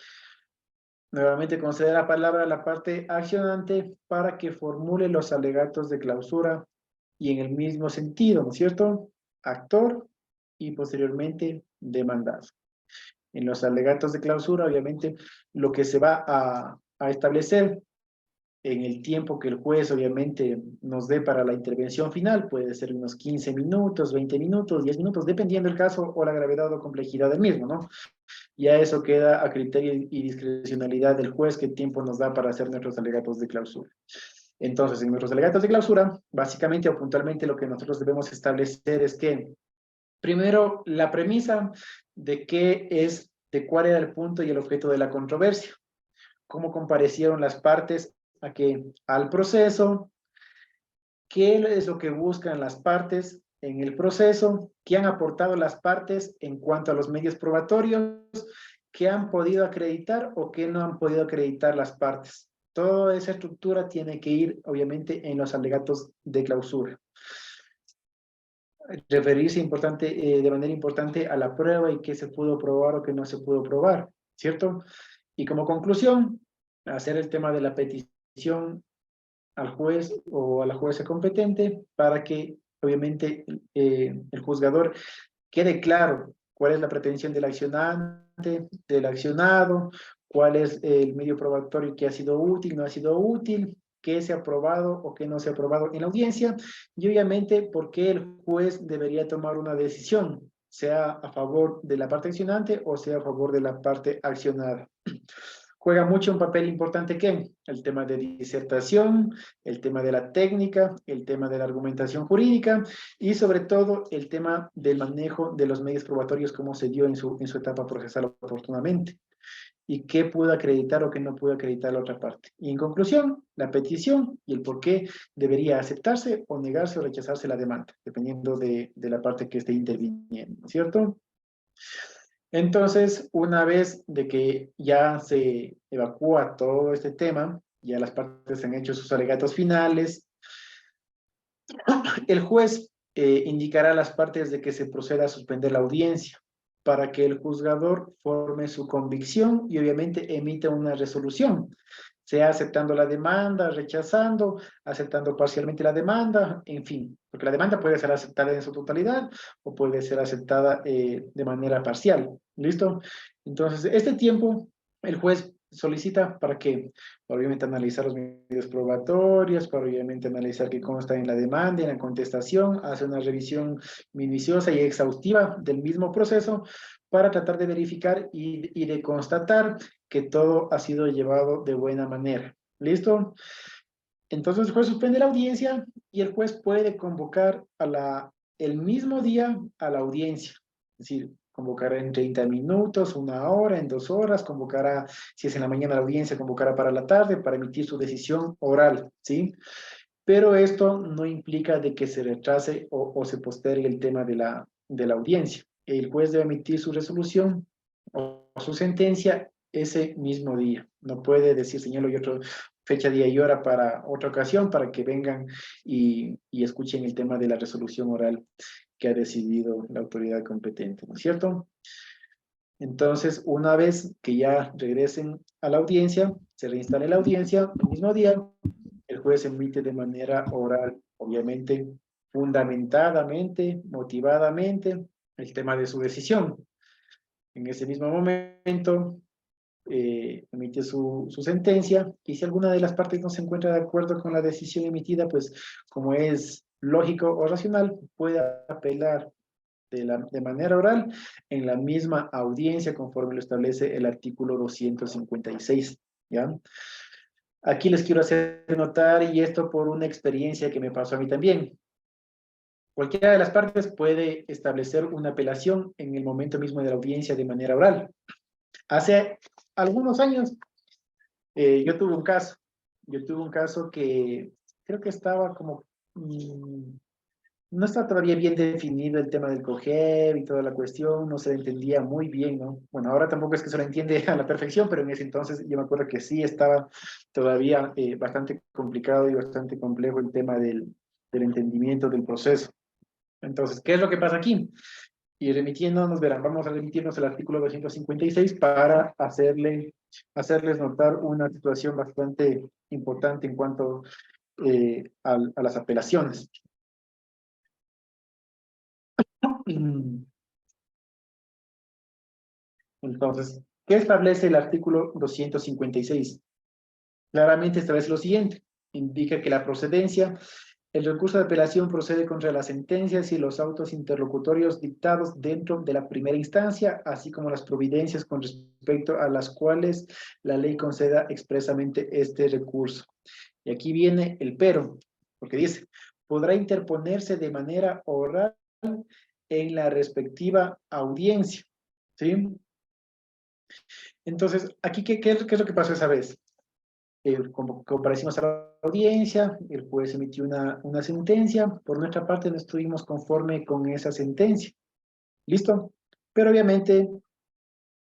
Nuevamente concede la palabra a la parte accionante para que formule los alegatos de clausura y en el mismo sentido, ¿no es cierto? Actor y posteriormente demandado. En los alegatos de clausura, obviamente, lo que se va a establecer en el tiempo que el juez obviamente nos dé para la intervención final, puede ser unos 15 minutos, 20 minutos, 10 minutos, dependiendo del caso o la gravedad o complejidad del mismo, ¿no? Ya eso queda a criterio y discrecionalidad del juez qué tiempo nos da para hacer nuestros alegatos de clausura. Entonces, en nuestros alegatos de clausura, básicamente o puntualmente lo que nosotros debemos establecer es que, primero, la premisa de cuál era el punto y el objeto de la controversia, cómo comparecieron las partes al proceso, qué es lo que buscan las partes en el proceso, qué han aportado las partes en cuanto a los medios probatorios, qué han podido acreditar o qué no han podido acreditar las partes. Toda esa estructura tiene que ir, obviamente, en los alegatos de clausura. Referirse de manera importante a la prueba y qué se pudo probar o qué no se pudo probar, ¿cierto? Y como conclusión, hacer el tema de la petición al juez o a la jueza competente para que, obviamente, el juzgador quede claro cuál es la pretensión del accionante, del accionado, cuál es el medio probatorio que ha sido útil, no ha sido útil, qué se ha aprobado o qué no se ha aprobado en la audiencia, y obviamente por qué el juez debería tomar una decisión, sea a favor de la parte accionante o sea a favor de la parte accionada. Juega mucho un papel importante ¿qué? El tema de disertación, el tema de la técnica, el tema de la argumentación jurídica y sobre todo el tema del manejo de los medios probatorios, cómo se dio en su etapa procesal oportunamente y qué pudo acreditar o qué no pudo acreditar la otra parte. Y en conclusión, la petición y el por qué debería aceptarse o negarse o rechazarse la demanda, dependiendo de la parte que esté interviniendo, ¿cierto? Entonces, una vez de que ya se evacúa todo este tema, ya las partes han hecho sus alegatos finales, el juez indicará a las partes de que se proceda a suspender la audiencia para que el juzgador forme su convicción y obviamente emita una resolución, sea aceptando la demanda, rechazando, aceptando parcialmente la demanda, en fin, porque la demanda puede ser aceptada en su totalidad o puede ser aceptada de manera parcial, ¿listo? Entonces, este tiempo el juez solicita para que, obviamente, analizar los medios probatorios, para obviamente analizar qué consta en la demanda, en la contestación, hace una revisión minuciosa y exhaustiva del mismo proceso para tratar de verificar y de constatar que todo ha sido llevado de buena manera. ¿Listo? Entonces el juez suspende la audiencia y el juez puede convocar el mismo día a la audiencia. Es decir, convocará en 30 minutos, 1 hora, en 2 horas, convocará, si es en la mañana la audiencia, convocará para la tarde para emitir su decisión oral, ¿sí? Pero esto no implica de que se retrase o se postergue el tema de la audiencia. El juez debe emitir su resolución o su sentencia ese mismo día. No puede decir, señalo y otra fecha, día y hora para otra ocasión para que vengan y escuchen el tema de la resolución oral que ha decidido la autoridad competente, ¿no es cierto? Entonces, una vez que ya regresen a la audiencia, se reinstale la audiencia el mismo día, el juez emite de manera oral, obviamente fundamentadamente, motivadamente, el tema de su decisión. En ese mismo momento, emite su sentencia, y si alguna de las partes no se encuentra de acuerdo con la decisión emitida, pues como es lógico o racional, puede apelar de manera oral en la misma audiencia conforme lo establece el artículo 256, ¿ya? Aquí les quiero hacer notar, y esto por una experiencia que me pasó a mí también. Cualquiera de las partes puede establecer una apelación en el momento mismo de la audiencia de manera oral. Hace algunos años, yo tuve un caso que creo que estaba como, no está todavía bien definido el tema del COGEB y toda la cuestión, no se entendía muy bien, ¿no? Bueno, ahora tampoco es que se lo entiende a la perfección, pero en ese entonces yo me acuerdo que sí estaba todavía bastante complicado y bastante complejo el tema del entendimiento del proceso. Entonces, ¿qué es lo que pasa aquí? Y remitiéndonos, verán, vamos a remitirnos al artículo 256 para hacerles notar una situación bastante importante en cuanto a las apelaciones. Entonces, ¿qué establece el artículo 256? Claramente establece lo siguiente: indica que la procedencia, el recurso de apelación procede contra las sentencias y los autos interlocutorios dictados dentro de la primera instancia, así como las providencias con respecto a las cuales la ley conceda expresamente este recurso. Y aquí viene el pero, porque dice, podrá interponerse de manera oral en la respectiva audiencia, ¿sí? Entonces, aquí, ¿qué es lo que pasó esa vez? Comparecimos a la audiencia, el juez emitió una sentencia, por nuestra parte no estuvimos conforme con esa sentencia, ¿listo? Pero obviamente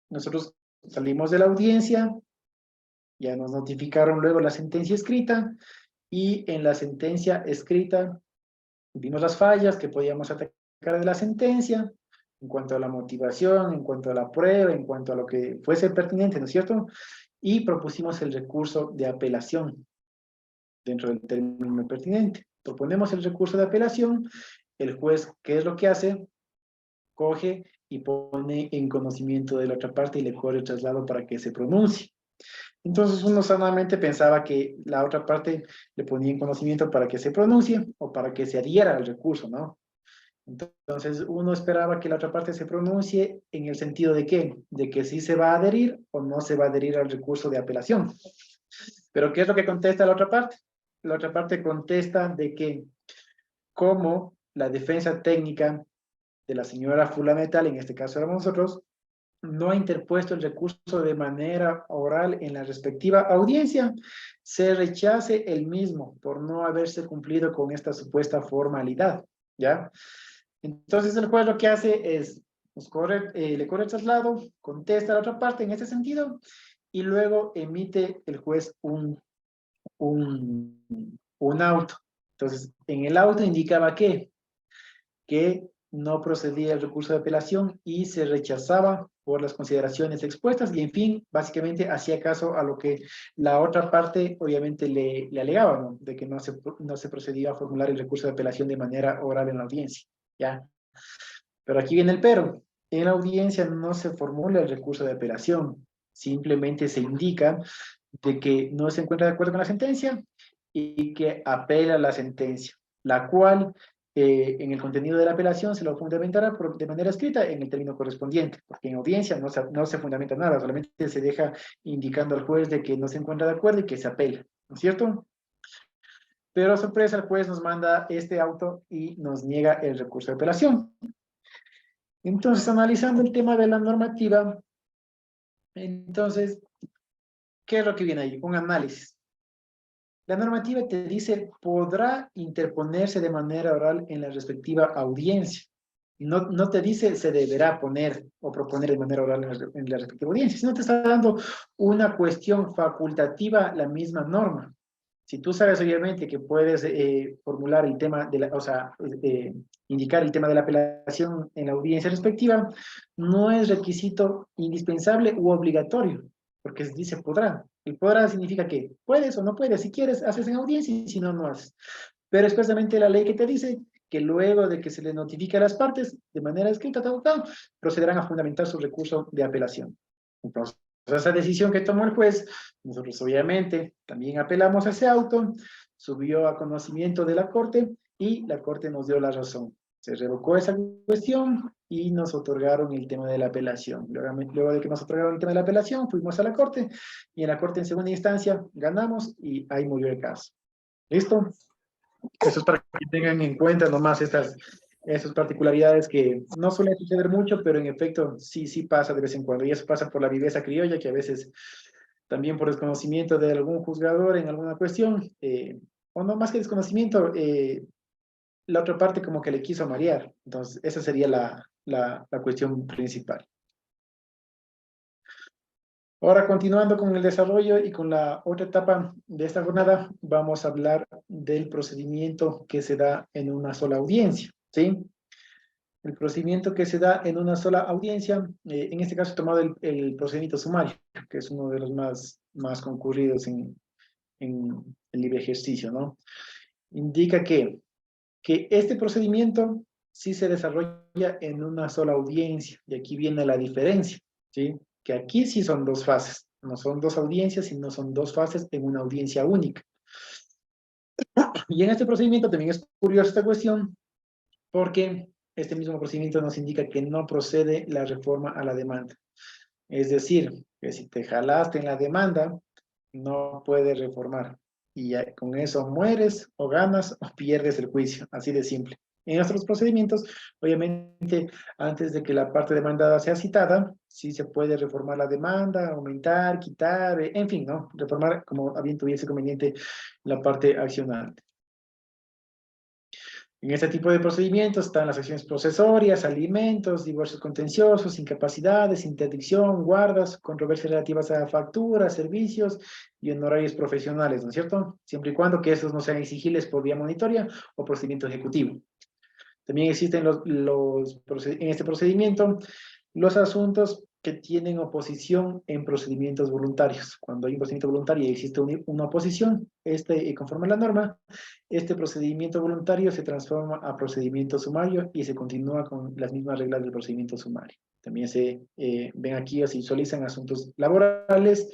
nosotros salimos de la audiencia, ya nos notificaron luego la sentencia escrita, y en la sentencia escrita vimos las fallas que podíamos atacar de la sentencia, en cuanto a la motivación, en cuanto a la prueba, en cuanto a lo que fuese pertinente, ¿no es cierto? Y propusimos el recurso de apelación dentro del término pertinente. Proponemos el recurso de apelación, el juez, ¿qué es lo que hace? Coge y pone en conocimiento de la otra parte y le corre el traslado para que se pronuncie. Entonces uno sanamente pensaba que la otra parte le ponía en conocimiento para que se pronuncie o para que se adhiera al recurso, ¿no? Entonces uno esperaba que la otra parte se pronuncie en el sentido de qué, de que sí se va a adherir o no se va a adherir al recurso de apelación. Pero ¿qué es lo que contesta la otra parte? La otra parte contesta de que como la defensa técnica de la señora fulana de tal, en este caso éramos nosotros, no ha interpuesto el recurso de manera oral en la respectiva audiencia, se rechace el mismo por no haberse cumplido con esta supuesta formalidad, ¿ya? Entonces el juez lo que hace es, le corre el traslado, contesta a la otra parte en ese sentido, y luego emite el juez un auto. Entonces, en el auto indicaba que no procedía el recurso de apelación y se rechazaba por las consideraciones expuestas, y en fin, básicamente hacía caso a lo que la otra parte obviamente le alegaba, ¿no? De que no se procedía a formular el recurso de apelación de manera oral en la audiencia, ¿ya? Pero aquí viene el pero. En la audiencia no se formula el recurso de apelación, simplemente se indica de que no se encuentra de acuerdo con la sentencia y que apela a la sentencia, la cual en el contenido de la apelación se lo fundamentará de manera escrita en el término correspondiente, porque en audiencia no se fundamenta nada, solamente se deja indicando al juez de que no se encuentra de acuerdo y que se apela, ¿no es cierto? Pero sorpresa, el juez nos manda este auto y nos niega el recurso de apelación. Entonces, analizando el tema de la normativa, entonces, ¿qué es lo que viene ahí? Un análisis. La normativa te dice, podrá interponerse de manera oral en la respectiva audiencia. No te dice se deberá poner o proponer de manera oral en la respectiva audiencia, sino te está dando una cuestión facultativa la misma norma. Si tú sabes obviamente que puedes formular el tema de la, o sea, indicar el tema de la apelación en la audiencia respectiva, no es requisito indispensable u obligatorio, porque se dice podrá. El podrá significa que puedes o no puedes, si quieres haces en audiencia y si no, no haces. Pero expresamente la ley que te dice que luego de que se le notifique a las partes de manera escrita, procederán a fundamentar su recurso de apelación. Entonces, esa decisión que tomó el juez, nosotros obviamente también apelamos a ese auto, subió a conocimiento de la Corte y la Corte nos dio la razón. Se revocó esa cuestión y nos otorgaron el tema de la apelación. Luego de que nos otorgaron el tema de la apelación, fuimos a la Corte y en la Corte en segunda instancia ganamos y ahí murió el caso. ¿Listo? Eso es para que tengan en cuenta nomás esas particularidades que no suelen suceder mucho, pero en efecto sí pasa de vez en cuando. Y eso pasa por la viveza criolla, que a veces también por desconocimiento de algún juzgador en alguna cuestión, o no más que desconocimiento, la otra parte como que le quiso marear. Entonces, esa sería la cuestión principal. Ahora, continuando con el desarrollo y con la otra etapa de esta jornada, vamos a hablar del procedimiento que se da en una sola audiencia, ¿sí? El procedimiento que se da en una sola audiencia, en este caso he tomado el procedimiento sumario, que es uno de los más concurridos en el libre ejercicio, ¿no? Indica que este procedimiento sí se desarrolla en una sola audiencia, y aquí viene la diferencia, ¿sí? Que aquí sí son dos fases, no son dos audiencias, sino son dos fases en una audiencia única. Y en este procedimiento también es curiosa esta cuestión, porque este mismo procedimiento nos indica que no procede la reforma a la demanda. Es decir, que si te jalaste en la demanda, no puedes reformar. Y ya con eso mueres o ganas o pierdes el juicio, así de simple. En nuestros procedimientos, obviamente, antes de que la parte demandada sea citada, sí se puede reformar la demanda, aumentar, quitar, en fin, ¿no? Reformar como bien tuviese conveniente la parte accionante. En este tipo de procedimientos están las acciones procesorias, alimentos, divorcios contenciosos, incapacidades, interdicción, guardas, controversias relativas a facturas, servicios y honorarios profesionales, ¿no es cierto? Siempre y cuando que esos no sean exigibles por vía monitoria o procedimiento ejecutivo. También existen en este procedimiento los asuntos que tienen oposición en procedimientos voluntarios. Cuando hay un procedimiento voluntario y existe una oposición, conforme a la norma, este procedimiento voluntario se transforma a procedimiento sumario y se continúa con las mismas reglas del procedimiento sumario. También se ven aquí o se visualizan asuntos laborales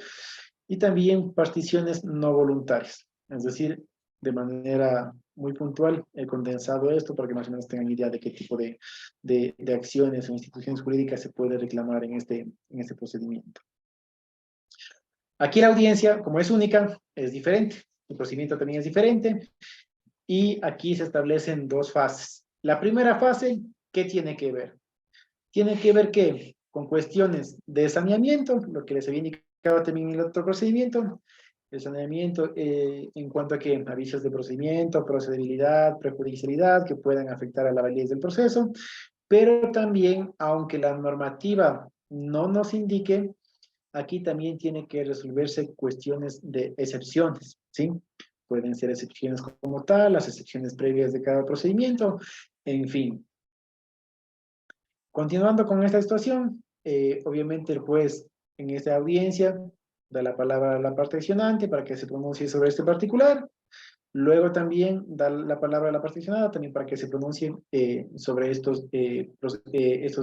y también particiones no voluntarias. Es decir, de manera muy puntual he condensado esto para que más o menos tengan idea de qué tipo de acciones o instituciones jurídicas se puede reclamar en este procedimiento. Aquí la audiencia, como es única, es diferente. El procedimiento también es diferente. Y aquí se establecen dos fases. La primera fase, ¿qué tiene que ver? Tiene que ver ¿qué? Con cuestiones de saneamiento, lo que les había indicado también en el otro procedimiento, el saneamiento en cuanto a que avisos de procedimiento, procedibilidad, prejudicialidad que puedan afectar a la validez del proceso, pero también, aunque la normativa no nos indique, aquí también tiene que resolverse cuestiones de excepciones, ¿sí? Pueden ser excepciones como tal, las excepciones previas de cada procedimiento, en fin. Continuando con esta situación, obviamente el juez en esta audiencia da la palabra a la parte accionante para que se pronuncie sobre este particular. Luego también da la palabra a la parte accionada también para que se pronuncie sobre estos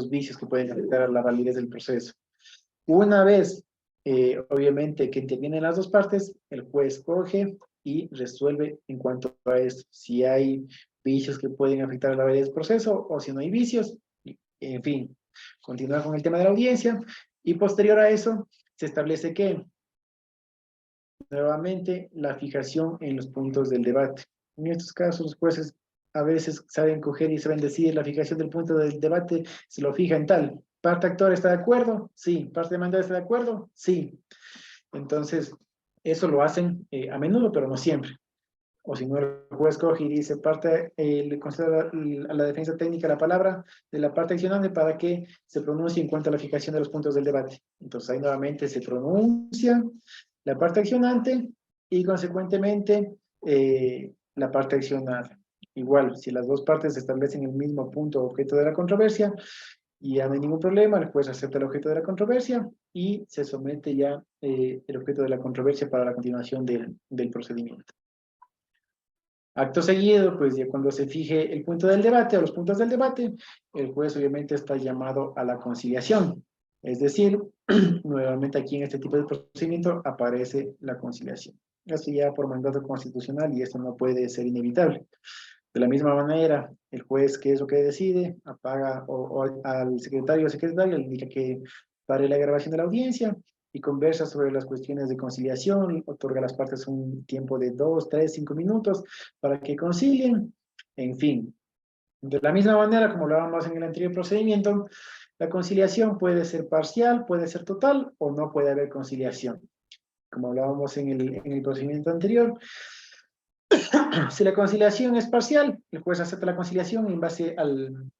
vicios que pueden afectar a la validez del proceso. Una vez, obviamente, que intervienen las dos partes, el juez coge y resuelve en cuanto a esto. Si hay vicios que pueden afectar a la validez del proceso o si no hay vicios, en fin, continuar con el tema de la audiencia y posterior a eso se establece que nuevamente la fijación en los puntos del debate. En estos casos, los jueces a veces saben coger y saben decir la fijación del punto del debate, se lo fija en tal. ¿Parte actor está de acuerdo? Sí. ¿Parte demandada está de acuerdo? Sí. Entonces, eso lo hacen a menudo, pero no siempre. O si no, el juez coge y dice, le concede a la defensa técnica la palabra de la parte accionante para que se pronuncie en cuanto a la fijación de los puntos del debate. Entonces, ahí nuevamente se pronuncia la parte accionante y, consecuentemente, la parte accionada. Igual, si las dos partes establecen el mismo punto o objeto de la controversia, y ya no hay ningún problema, el juez acepta el objeto de la controversia y se somete ya el objeto de la controversia para la continuación del procedimiento. Acto seguido, pues ya cuando se fije el punto del debate o los puntos del debate, el juez obviamente está llamado a la conciliación. Es decir, nuevamente aquí en este tipo de procedimiento aparece la conciliación. Eso ya por mandato constitucional y esto no puede ser inevitable. De la misma manera, el juez, ¿qué es lo que decide? Apaga o al secretario o secretaria le indica que pare la grabación de la audiencia y conversa sobre las cuestiones de conciliación, otorga a las partes un tiempo de 2, 3, 5 minutos para que concilien, en fin. De la misma manera, como lo hablábamos en el anterior procedimiento, la conciliación puede ser parcial, puede ser total o no puede haber conciliación. Como hablábamos en el procedimiento anterior, si la conciliación es parcial, el juez acepta la conciliación en base al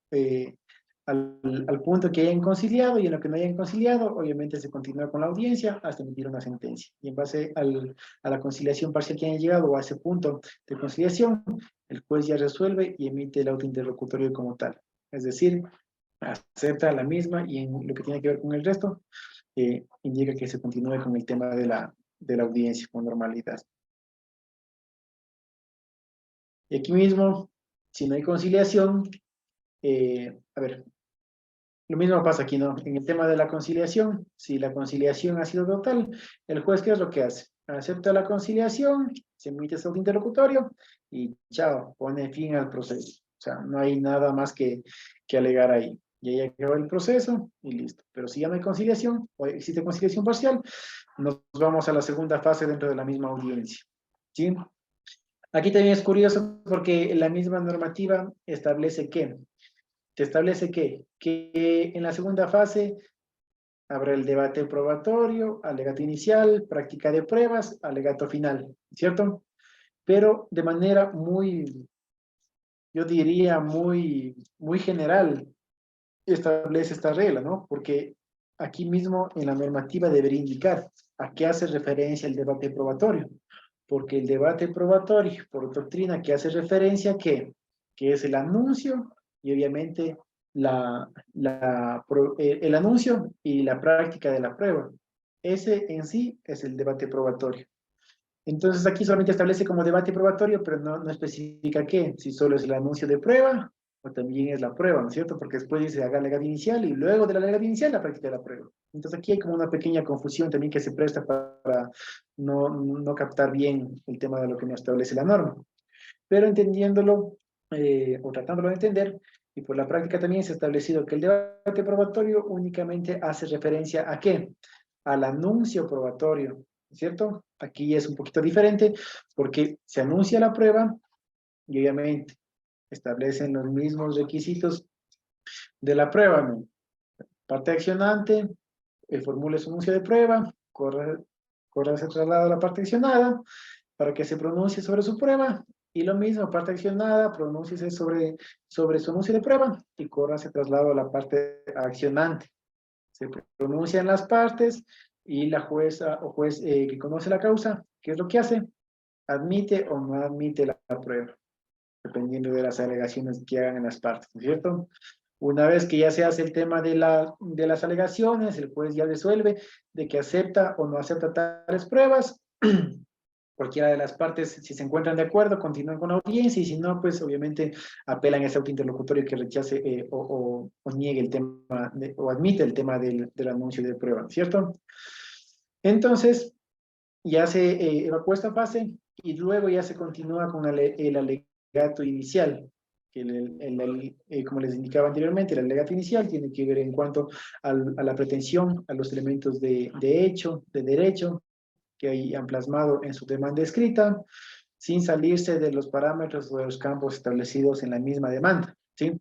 punto que hayan conciliado, y en lo que no hayan conciliado, obviamente se continúa con la audiencia hasta emitir una sentencia. Y en base a la conciliación parcial que hayan llegado o a ese punto de conciliación, el juez ya resuelve y emite el auto interlocutorio como tal. Es decir, acepta la misma y en lo que tiene que ver con el resto, indica que se continúe con el tema de la audiencia con normalidad. Y aquí mismo, si no hay conciliación, a ver, lo mismo pasa aquí, ¿no? En el tema de la conciliación, si la conciliación ha sido total, el juez, ¿qué es lo que hace? Acepta la conciliación, se emite ese interlocutorio y chao, pone fin al proceso. O sea, no hay nada más que alegar ahí. Y ahí acabó el proceso y listo. Pero si ya no hay conciliación, o existe conciliación parcial, nos vamos a la segunda fase dentro de la misma audiencia. ¿Sí? Aquí también es curioso porque la misma normativa establece que en la segunda fase habrá el debate probatorio, alegato inicial, práctica de pruebas, alegato final, ¿cierto? Pero de manera muy, yo diría muy general, establece esta regla, ¿no? Porque aquí mismo en la normativa debería indicar a qué hace referencia el debate probatorio. Porque el debate probatorio, por doctrina, que hace referencia a qué, que es el anuncio y obviamente el anuncio y la práctica de la prueba. Ese en sí es el debate probatorio. Entonces aquí solamente establece como debate probatorio, pero no especifica qué, si solo es el anuncio de prueba o también es la prueba, ¿no es cierto? Porque después dice haga alegato inicial y luego de la alegato inicial la práctica de la prueba. Entonces aquí hay como una pequeña confusión también que se presta para no captar bien el tema de lo que nos establece la norma. Pero entendiéndolo o tratándolo de entender, y por la práctica también se ha establecido que el debate probatorio únicamente hace referencia ¿a qué? Al anuncio probatorio, ¿cierto? Aquí es un poquito diferente porque se anuncia la prueba y obviamente establecen los mismos requisitos de la prueba, ¿no? Parte accionante, formule su anuncio de prueba, corre ese traslado a la parte accionada para que se pronuncie sobre su prueba, y lo mismo, parte accionada, pronúnciese sobre su anuncio de prueba y corra ese traslado a la parte accionante. Se pronuncian las partes y la jueza o juez que conoce la causa, ¿qué es lo que hace? Admite o no admite la prueba, dependiendo de las alegaciones que hagan en las partes, ¿no es cierto? Una vez que ya se hace el tema de las alegaciones, el juez ya resuelve de que acepta o no acepta tales pruebas. Cualquiera de las partes, si se encuentran de acuerdo, continúan con la audiencia, y si no, pues obviamente apelan a ese autointerlocutorio que rechace o niegue el tema o admite el tema del anuncio de prueba, ¿cierto? Entonces, ya se evacúa esta fase y luego ya se continúa con el alegato inicial, que como les indicaba anteriormente, el alegato inicial tiene que ver en cuanto a la pretensión, a los elementos de hecho, de derecho, que ahí han plasmado en su demanda escrita, sin salirse de los parámetros o de los campos establecidos en la misma demanda, ¿sí?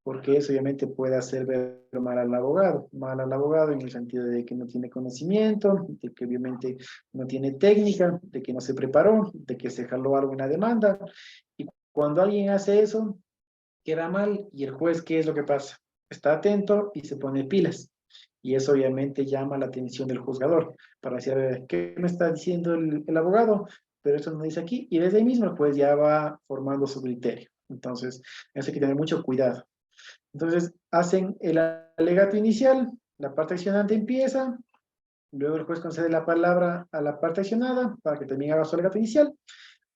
Porque eso obviamente puede hacer ver mal al abogado en el sentido de que no tiene conocimiento, de que obviamente no tiene técnica, de que no se preparó, de que se jaló algo en la demanda. Y cuando alguien hace eso, queda mal, y el juez, ¿qué es lo que pasa? Está atento y se pone pilas. Y eso obviamente llama la atención del juzgador para decir, a ver, ¿qué me está diciendo el abogado? Pero eso no dice aquí. Y desde ahí mismo el juez ya va formando su criterio. Entonces, eso hay que tener mucho cuidado. Entonces, hacen el alegato inicial, la parte accionante empieza, luego el juez concede la palabra a la parte accionada para que también haga su alegato inicial.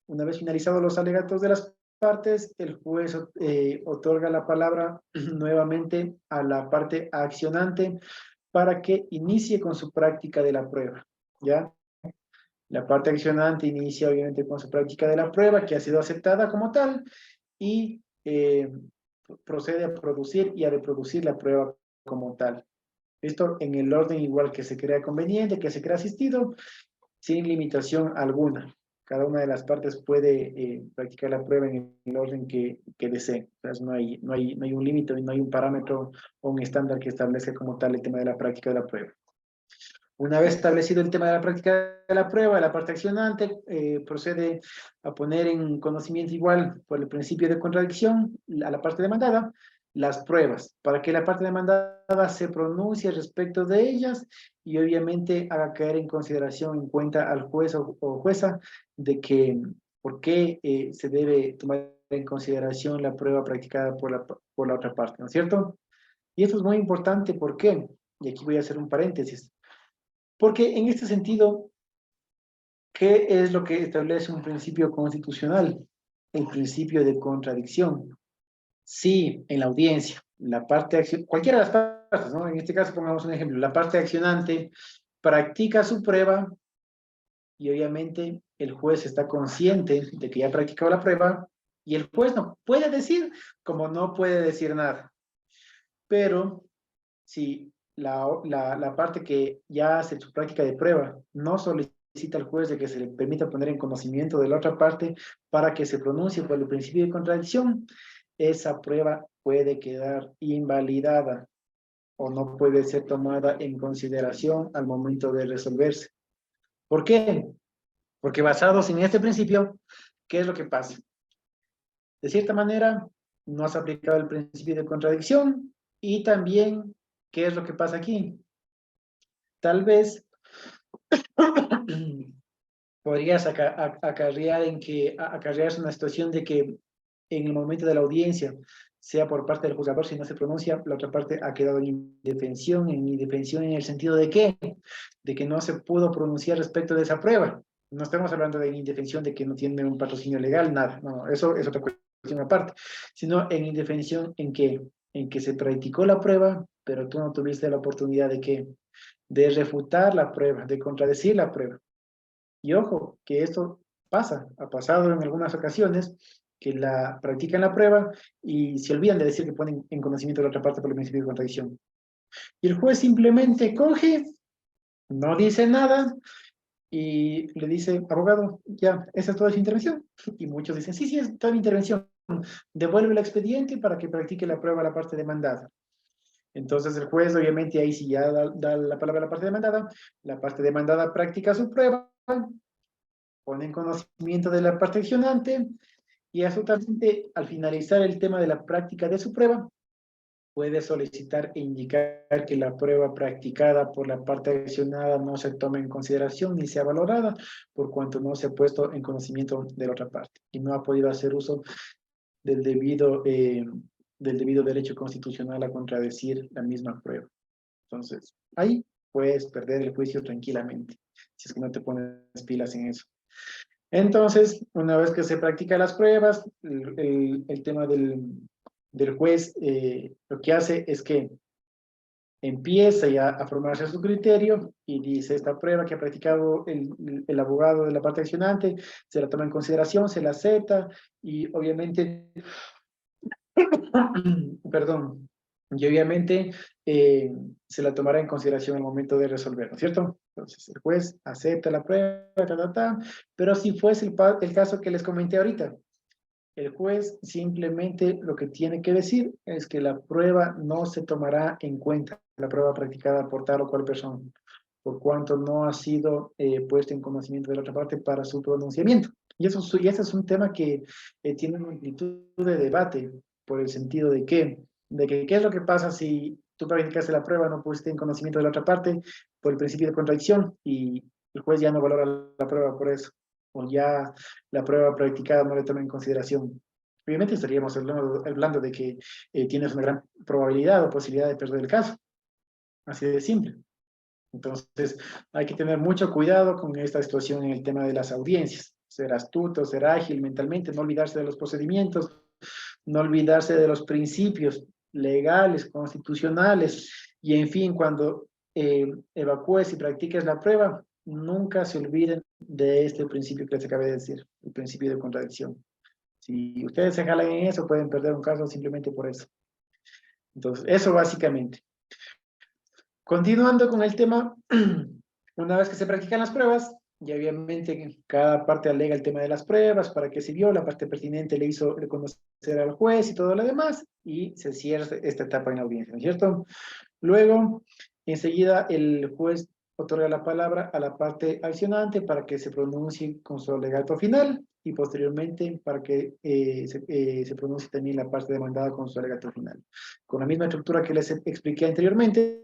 Una vez finalizados los alegatos de las partes, el juez otorga la palabra nuevamente a la parte accionante para que inicie con su práctica de la prueba, ¿ya? La parte accionante inicia obviamente con su práctica de la prueba, que ha sido aceptada como tal, y procede a producir y a reproducir la prueba como tal. Esto en el orden igual que se crea conveniente, que se crea asistido, sin limitación alguna. Cada una de las partes puede practicar la prueba en el orden que desee. Entonces no hay un límite, no hay un parámetro o un estándar que establezca como tal el tema de la práctica de la prueba. Una vez establecido el tema de la práctica de la prueba, la parte accionante procede a poner en conocimiento igual por el principio de contradicción a la parte demandada las pruebas, para que la parte demandada se pronuncie respecto de ellas y obviamente haga caer en consideración, en cuenta al juez o jueza de que por qué se debe tomar en consideración la prueba practicada por la otra parte, ¿no es cierto? Y esto es muy importante, ¿por qué? Y aquí voy a hacer un paréntesis. Porque en este sentido, ¿qué es lo que establece un principio constitucional? El principio de contradicción. Si en la audiencia, la parte cualquiera de las partes, ¿no? En este caso pongamos un ejemplo, la parte accionante practica su prueba y obviamente el juez está consciente de que ya ha practicado la prueba y el juez no puede decir como no puede decir nada. Pero si la parte que ya hace su práctica de prueba no solicita al juez de que se le permita poner en conocimiento de la otra parte para que se pronuncie por el principio de contradicción, esa prueba puede quedar invalidada o no puede ser tomada en consideración al momento de resolverse. ¿Por qué? Porque basados en este principio, ¿qué es lo que pasa? De cierta manera, no has aplicado el principio de contradicción y también, ¿qué es lo que pasa aquí? Tal vez podrías acarrearse una situación de que en el momento de la audiencia, sea por parte del juzgador, si no se pronuncia, la otra parte ha quedado en indefensión en el sentido de qué? De que no se pudo pronunciar respecto de esa prueba. No estamos hablando de indefensión de que no tiene un patrocinio legal, nada, no, eso es otra cuestión aparte, sino en indefensión en que se practicó la prueba, pero tú no tuviste la oportunidad de qué? De refutar la prueba, de contradecir la prueba. Y ojo, que esto pasa, ha pasado en algunas ocasiones, que la practican la prueba y se olvidan de decir que ponen en conocimiento de la otra parte por el principio de contradicción. Y el juez simplemente coge, no dice nada y le dice, abogado, ya, esa es toda su intervención. Y muchos dicen, sí, es toda la intervención. Devuelve el expediente para que practique la prueba a la parte demandada. Entonces el juez obviamente ahí sí ya da la palabra a la parte demandada practica su prueba, pone en conocimiento de la parte accionante y absolutamente al finalizar el tema de la práctica de su prueba, puede solicitar e indicar que la prueba practicada por la parte accionada no se tome en consideración ni sea valorada por cuanto no se ha puesto en conocimiento de la otra parte y no ha podido hacer uso del debido derecho constitucional a contradecir la misma prueba. Entonces, ahí puedes perder el juicio tranquilamente, si es que no te pones pilas en eso. Entonces, una vez que se practican las pruebas, el tema del juez lo que hace es que empieza ya a formarse su criterio y dice esta prueba que ha practicado el abogado de la parte accionante, se la toma en consideración, se la acepta y obviamente, perdón, Y obviamente se la tomará en consideración en el momento de resolver, ¿no es cierto? Entonces el juez acepta la prueba, pero si fuese el caso que les comenté ahorita, el juez simplemente lo que tiene que decir es que la prueba no se tomará en cuenta, la prueba practicada por tal o cual persona, por cuanto no ha sido puesta en conocimiento de la otra parte para su pronunciamiento. Y ese es un tema que tiene una amplitud de debate, por el sentido de que qué es lo que pasa si tú practicaste la prueba, no pusiste en conocimiento de la otra parte, por el principio de contradicción, y el juez ya no valora la prueba por eso, o ya la prueba practicada no le toma en consideración. Obviamente estaríamos hablando de que tienes una gran probabilidad o posibilidad de perder el caso, así de simple. Entonces, hay que tener mucho cuidado con esta situación en el tema de las audiencias. Ser astuto, ser ágil mentalmente, no olvidarse de los procedimientos, no olvidarse de los principios legales, constitucionales, y en fin, cuando evacúes y practiques la prueba, nunca se olviden de este principio que les acabé de decir, el principio de contradicción. Si ustedes se jalan en eso, pueden perder un caso simplemente por eso. Entonces, eso básicamente. Continuando con el tema, una vez que se practican las pruebas, y obviamente cada parte alega el tema de las pruebas, para qué sirvió, la parte pertinente le hizo reconocer al juez y todo lo demás, y se cierra esta etapa en la audiencia, ¿no es cierto? Luego, enseguida el juez otorga la palabra a la parte accionante para que se pronuncie con su alegato final, y posteriormente para que se pronuncie también la parte demandada con su alegato final. Con la misma estructura que les expliqué anteriormente,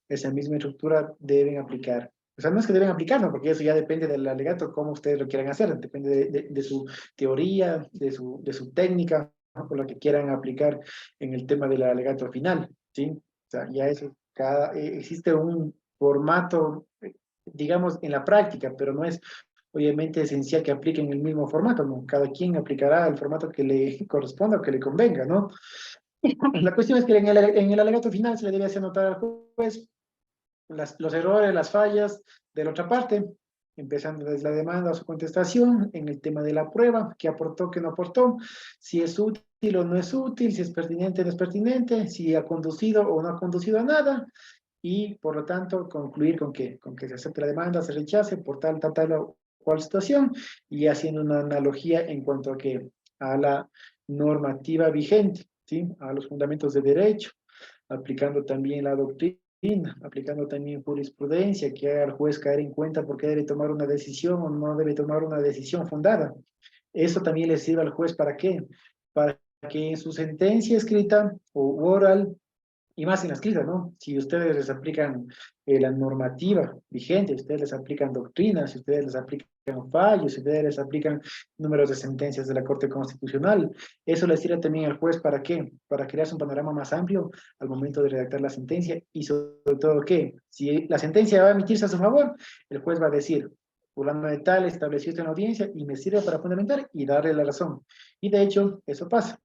esa misma estructura deben aplicar. O sea, no es que deben aplicarlo, porque eso ya depende del alegato, cómo ustedes lo quieran hacer, depende de su teoría, de su técnica, ¿no? Por lo que quieran aplicar en el tema del alegato final, ¿sí? O sea, ya eso, existe un formato, digamos, en la práctica, pero no es obviamente esencial que apliquen el mismo formato, ¿no? Cada quien aplicará el formato que le corresponda o que le convenga, ¿no? La cuestión es que en el alegato final se le debe hacer notar al juez los errores, las fallas de la otra parte, empezando desde la demanda a su contestación, en el tema de la prueba, qué aportó, qué no aportó, si es útil o no es útil, si es pertinente o no es pertinente, si ha conducido o no ha conducido a nada, y por lo tanto concluir con que se acepte la demanda, se rechace por tal o cual situación, y haciendo una analogía en cuanto a la normativa vigente, ¿sí? A los fundamentos de derecho, aplicando también la doctrina, aplicando también jurisprudencia, que haga al juez caer en cuenta por qué debe tomar una decisión o no debe tomar una decisión fundada. Eso también le sirve al juez, ¿para qué? Para que en su sentencia escrita o oral, y más en las escrita, ¿no? Si ustedes les aplican la normativa vigente, ustedes les aplican doctrinas, si ustedes les aplican fallos, si ustedes les aplican números de sentencias de la Corte Constitucional, eso les sirve también al juez, ¿para qué? Para crearse un panorama más amplio al momento de redactar la sentencia, y sobre todo, ¿qué? Si la sentencia va a emitirse a su favor, el juez va a decir, fulano de tal estableció esto en la audiencia y me sirve para fundamentar y darle la razón. Y de hecho, eso pasa.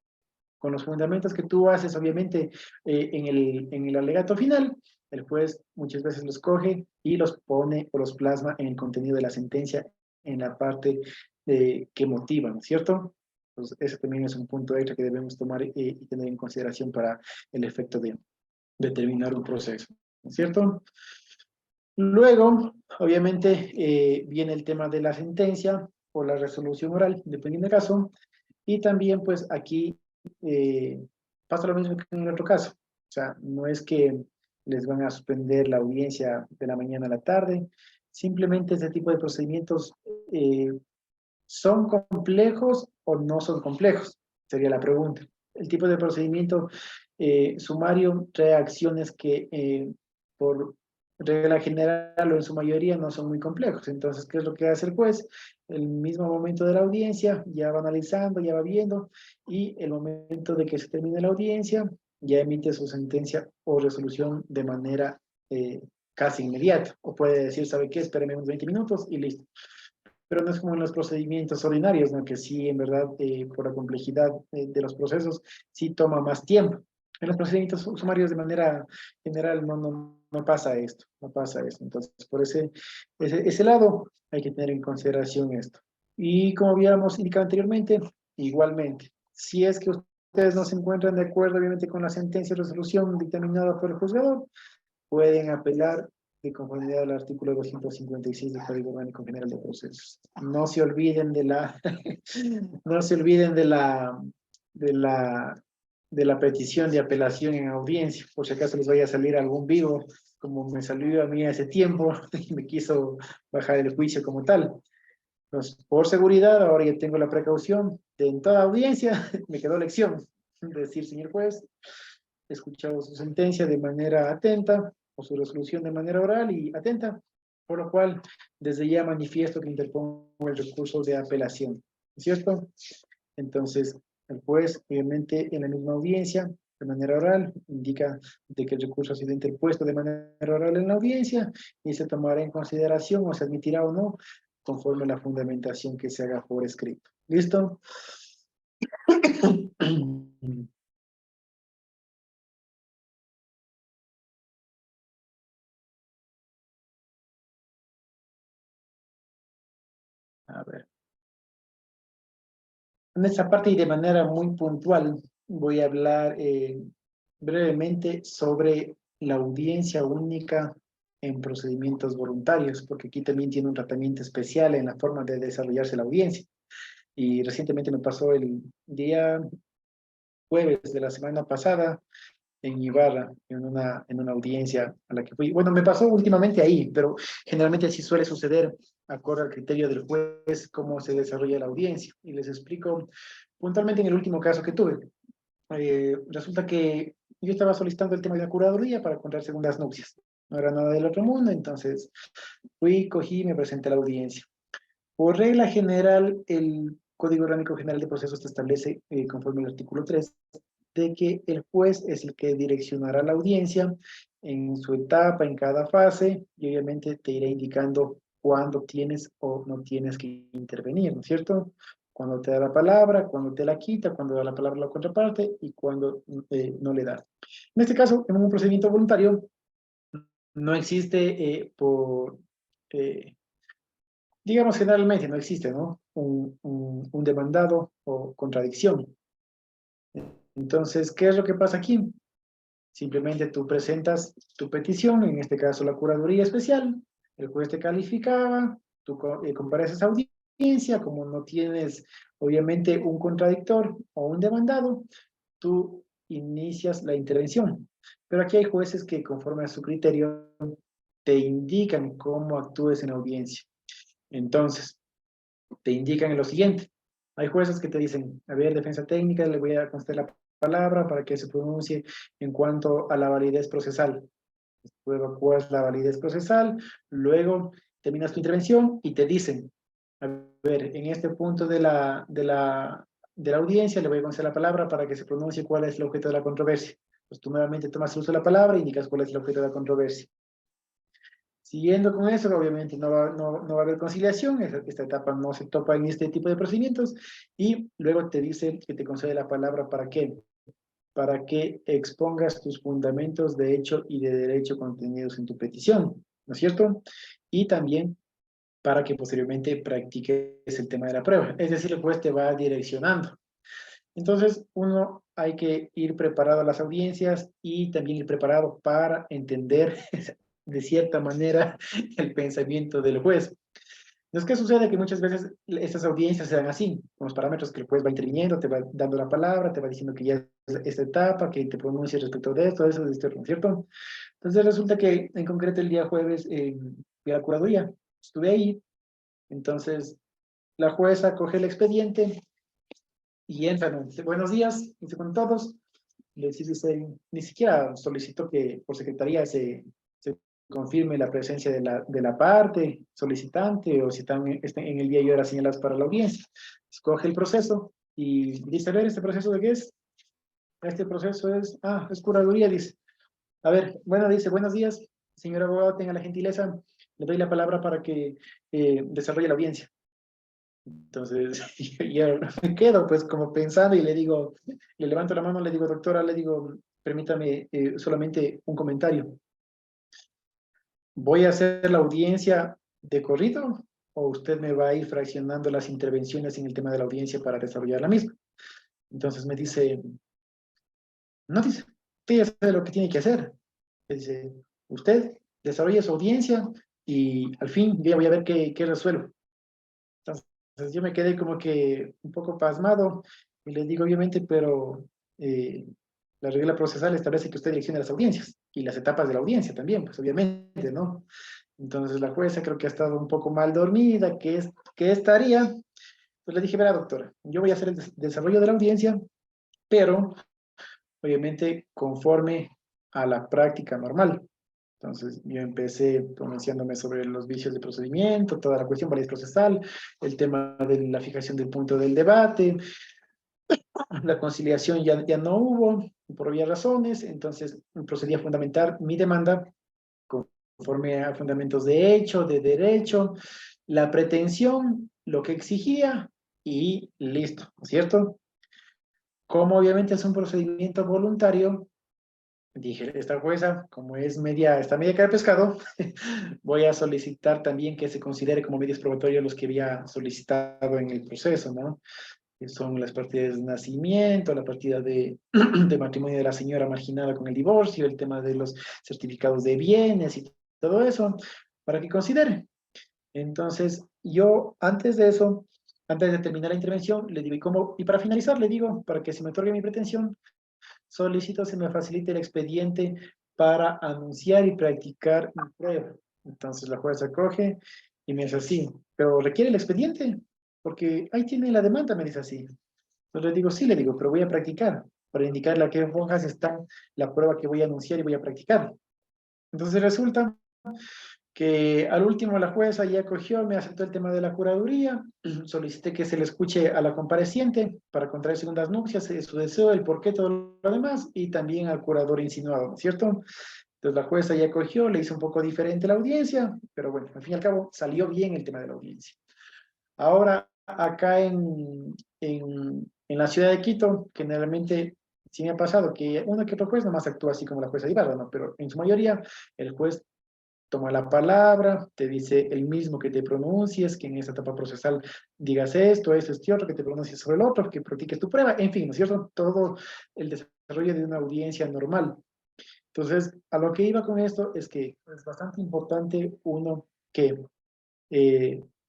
Con los fundamentos que tú haces, obviamente, en el alegato final, el juez muchas veces los coge y los pone o los plasma en el contenido de la sentencia, en la parte que motiva, ¿no es cierto? Entonces, ese también es un punto extra que debemos tomar y tener en consideración para el efecto de determinar un proceso, ¿no es cierto? Luego, obviamente, viene el tema de la sentencia o la resolución oral, dependiendo del caso, y también, pues, aquí pasa lo mismo que en el otro caso. O sea, no es que les van a suspender la audiencia de la mañana a la tarde, simplemente este tipo de procedimientos ¿son complejos o no son complejos? Sería la pregunta. El tipo de procedimiento sumario trae acciones que por regla general o en su mayoría no son muy complejos. Entonces, ¿qué es lo que hace el juez? El mismo momento de la audiencia, ya va analizando, ya va viendo, y el momento de que se termine la audiencia, ya emite su sentencia o resolución de manera casi inmediata. O puede decir, ¿sabe qué? Espéreme unos 20 minutos y listo. Pero no es como en los procedimientos ordinarios, ¿no? Que sí, en verdad, por la complejidad de los procesos, sí toma más tiempo. En los procedimientos sumarios, de manera general, no pasa esto, no pasa esto. Entonces, por ese lado, hay que tener en consideración esto. Y como habíamos indicado anteriormente, igualmente, si es que ustedes no se encuentran de acuerdo, obviamente, con la sentencia o resolución dictaminada por el juzgador, pueden apelar de conformidad al artículo 256 del Código Orgánico General de Procesos. No se olviden de la, no se olviden de la, de la petición de apelación en audiencia, por si acaso les vaya a salir algún vivo, como me salió a mí hace tiempo, y me quiso bajar el juicio como tal. Entonces, por seguridad, ahora ya tengo la precaución de en toda audiencia, me quedó lección, decir, señor juez, he escuchado su sentencia de manera atenta, o su resolución de manera oral y atenta, por lo cual, desde ya manifiesto que interpongo el recurso de apelación, ¿cierto? Entonces, el juez, obviamente, en la misma audiencia, de manera oral, indica de que el recurso ha sido interpuesto de manera oral en la audiencia y se tomará en consideración o se admitirá o no conforme a la fundamentación que se haga por escrito. ¿Listo? A ver. En esta parte y de manera muy puntual voy a hablar brevemente sobre la audiencia única en procedimientos voluntarios, porque aquí también tiene un tratamiento especial en la forma de desarrollarse la audiencia. Y recientemente me pasó el día jueves de la semana pasada en Ibarra, en una audiencia a la que fui. Bueno, me pasó últimamente ahí, pero generalmente así suele suceder, acorde al criterio del juez, cómo se desarrolla la audiencia. Y les explico puntualmente en el último caso que tuve. Resulta que yo estaba solicitando el tema de una curaduría para contraer segundas nupcias. No era nada del otro mundo, entonces fui, cogí y me presenté a la audiencia. Por regla general, el Código Orgánico General de Procesos te establece, conforme al artículo 3, de que el juez es el que direccionará la audiencia en su etapa, en cada fase, y obviamente te irá indicando cuándo tienes o no tienes que intervenir, ¿no es cierto? Cuando te da la palabra, cuando te la quita, cuando da la palabra a la contraparte y cuando no le da. En este caso, en un procedimiento voluntario, no existe digamos generalmente, no existe, ¿no? Un demandado o contradicción. Entonces, ¿qué es lo que pasa aquí? Simplemente tú presentas tu petición, en este caso la curaduría especial, el juez te calificaba, tú compareces a audiencia, como no tienes obviamente un contradictor o un demandado, tú inicias la intervención. Pero aquí hay jueces que conforme a su criterio te indican cómo actúes en audiencia. Entonces, te indican lo siguiente. Hay jueces que te dicen, a ver, defensa técnica, le voy a conceder la palabra para que se pronuncie en cuanto a la validez procesal. Luego, ¿cuál es la validez procesal? Luego, terminas tu intervención y te dicen, a ver, en este punto de la audiencia le voy a conceder la palabra para que se pronuncie cuál es el objeto de la controversia. Pues tú nuevamente tomas el uso de la palabra e indicas cuál es el objeto de la controversia. Siguiendo con eso, obviamente no va a haber conciliación, esta etapa no se topa en este tipo de procedimientos, y luego te dice que te concede la palabra ¿para qué? Para que expongas tus fundamentos de hecho y de derecho contenidos en tu petición, ¿no es cierto? Y también para que posteriormente practiques el tema de la prueba, es decir, el juez te va direccionando. Entonces, uno hay que ir preparado a las audiencias y también ir preparado para entender de cierta manera el pensamiento del juez. Entonces, ¿qué sucede? Que muchas veces estas audiencias se dan así, con los parámetros que el juez va interviniendo, te va dando la palabra, te va diciendo que ya es esta etapa, que te pronuncies respecto de esto, eso, de esto, ¿no es cierto? Entonces resulta que en concreto el día jueves fui a la curaduría, estuve ahí, entonces la jueza coge el expediente y entra, ¿no? Dice, buenos días, dice con todos, le dice, ni siquiera solicitó que por secretaría se confirme la presencia de la parte solicitante o si están en el día y hora señaladas para la audiencia. Escoge el proceso y dice, a ver, ¿este proceso de qué es? Este proceso es curaduría, dice. A ver, bueno, dice, buenos días, señor abogado, tenga la gentileza, le doy la palabra para que desarrolle la audiencia. Entonces, yo me quedo pues como pensando y le digo, le levanto la mano, le digo, doctora, le digo, permítame solamente un comentario. ¿Voy a hacer la audiencia de corrido o usted me va a ir fraccionando las intervenciones en el tema de la audiencia para desarrollar la misma? Entonces me dice, No dice, usted ya sabe lo que tiene que hacer. Dice, usted desarrolla su audiencia y al fin yo ya voy a ver qué resuelvo. Entonces yo me quedé como que un poco pasmado y le digo, obviamente, pero eh, la regla procesal establece que usted direccione las audiencias y las etapas de la audiencia también, pues obviamente, ¿no? Entonces la jueza creo que ha estado un poco mal dormida, que estaría. Pues le dije, verá, doctora, yo voy a hacer el desarrollo de la audiencia, pero obviamente conforme a la práctica normal. Entonces, yo empecé pronunciándome sobre los vicios de procedimiento, toda la cuestión validez procesal, el tema de la fijación del punto del debate, la conciliación ya no hubo, por obvias razones, entonces procedí a fundamentar mi demanda conforme a fundamentos de hecho, de derecho, la pretensión, lo que exigía y listo, ¿no es cierto? Como obviamente es un procedimiento voluntario, dije, esta jueza, como está media cara de pescado, voy a solicitar también que se considere como medios probatorios los que había solicitado en el proceso, ¿no? Que son las partidas de nacimiento, la partida de matrimonio de la señora marginada con el divorcio, el tema de los certificados de bienes y todo eso, para que considere. Entonces, yo antes de eso, antes de terminar la intervención, le digo, y para finalizar, le digo, para que se me otorgue mi pretensión, solicito se me facilite el expediente para anunciar y practicar mi prueba. Entonces la jueza coge y me dice así, pero requiere el expediente, porque ahí tiene la demanda, me dice así. Entonces le digo, sí, le digo, pero voy a practicar, para indicarle a qué hojas está la prueba que voy a anunciar y voy a practicar. Entonces resulta que al último la jueza ya cogió, me aceptó el tema de la curaduría, solicité que se le escuche a la compareciente para contraer segundas nupcias, su deseo, el por qué, todo lo demás, y también al curador insinuado, ¿no es cierto? Entonces la jueza ya cogió, le hizo un poco diferente la audiencia, pero bueno, al fin y al cabo salió bien el tema de la audiencia. Ahora, acá en la ciudad de Quito, generalmente sí me ha pasado que uno que otro juez nomás actúa así como la jueza Ibarra, ¿no? Pero en su mayoría el juez toma la palabra, te dice el mismo que te pronuncies, que en esa etapa procesal digas esto, eso, este otro, que te pronuncies sobre el otro, que practiques tu prueba, en fin, ¿no es cierto? Todo el desarrollo de una audiencia normal. Entonces, a lo que iba con esto es que es bastante importante uno que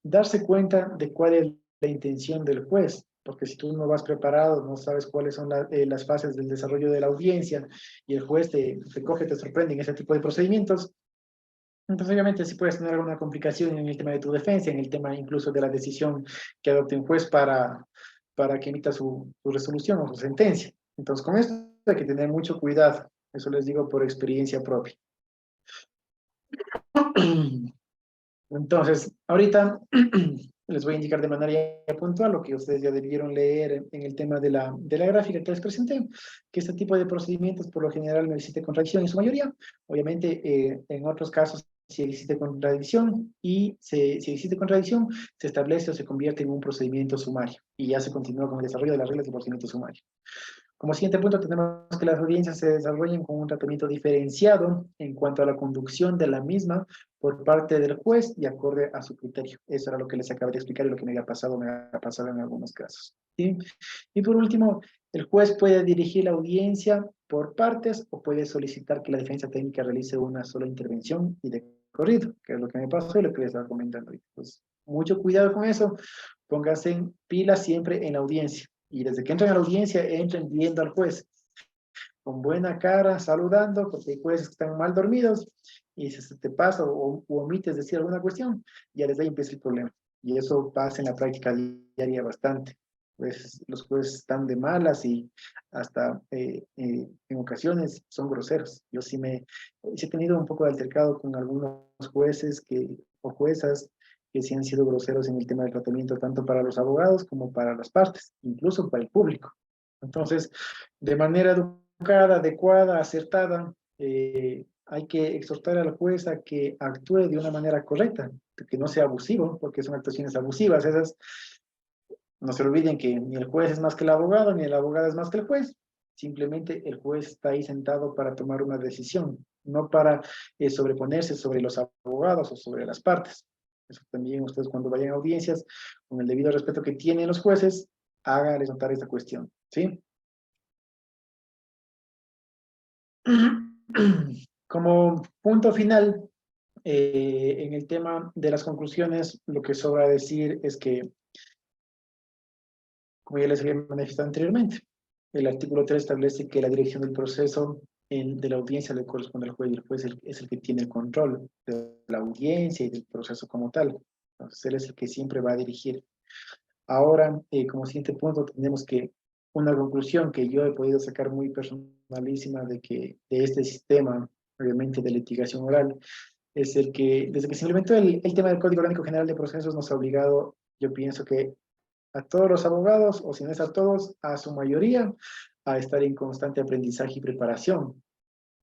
darse cuenta de cuál es la intención del juez, porque si tú no vas preparado, no sabes cuáles son las fases del desarrollo de la audiencia y el juez te coge, te sorprende en ese tipo de procedimientos, entonces, obviamente, sí puedes tener alguna complicación en el tema de tu defensa, en el tema incluso de la decisión que adopte un juez para que emita su resolución o su sentencia. Entonces, con esto hay que tener mucho cuidado. Eso les digo por experiencia propia. Entonces, ahorita les voy a indicar de manera ya puntual lo que ustedes ya debieron leer en el tema de la gráfica que les presenté, que este tipo de procedimientos por lo general no existe contradicción en su mayoría. Obviamente, en otros casos si existe contradicción y si existe contradicción, se establece o se convierte en un procedimiento sumario y ya se continúa con el desarrollo de las reglas del procedimiento sumario. Como siguiente punto, tenemos que las audiencias se desarrollen con un tratamiento diferenciado en cuanto a la conducción de la misma por parte del juez y acorde a su criterio. Eso era lo que les acabé de explicar y lo que me ha pasado en algunos casos. ¿Sí? Y por último, el juez puede dirigir la audiencia por partes o puede solicitar que la defensa técnica realice una sola intervención y de corrido, que es lo que me pasó y lo que les estaba comentando. Pues, mucho cuidado con eso, pónganse en pila siempre en la audiencia. Y desde que entran a la audiencia, entren viendo al juez con buena cara, saludando, porque hay jueces que están mal dormidos y si se te pasa o omites decir alguna cuestión, ya desde ahí empieza el problema. Y eso pasa en la práctica diaria bastante. Pues los jueces están de malas y hasta en ocasiones son groseros. Yo sí he tenido un poco de altercado con algunos jueces o juezas que sí han sido groseros en el tema del tratamiento, tanto para los abogados como para las partes, incluso para el público. Entonces, de manera educada, adecuada, acertada, hay que exhortar al juez a que actúe de una manera correcta, que no sea abusivo, porque son actuaciones abusivas. Esas, no se olviden que ni el juez es más que el abogado, ni el abogado es más que el juez. Simplemente el juez está ahí sentado para tomar una decisión, no para sobreponerse sobre los abogados o sobre las partes. Eso también ustedes cuando vayan a audiencias, con el debido respeto que tienen los jueces, háganles notar esta cuestión, ¿sí? Como punto final, en el tema de las conclusiones, lo que sobra decir es que, como ya les había manifestado anteriormente, el artículo 3 establece que la dirección del proceso de la audiencia le corresponde al juez, y el juez es el que tiene el control de la audiencia y del proceso como tal. Entonces, él es el que siempre va a dirigir. Ahora, como siguiente punto, tenemos que una conclusión que yo he podido sacar muy personalísima de este sistema, obviamente, de litigación oral, es el que, desde que se implementó el tema del Código Orgánico General de Procesos, nos ha obligado, yo pienso que a todos los abogados, o si no es a todos, a su mayoría, a estar en constante aprendizaje y preparación,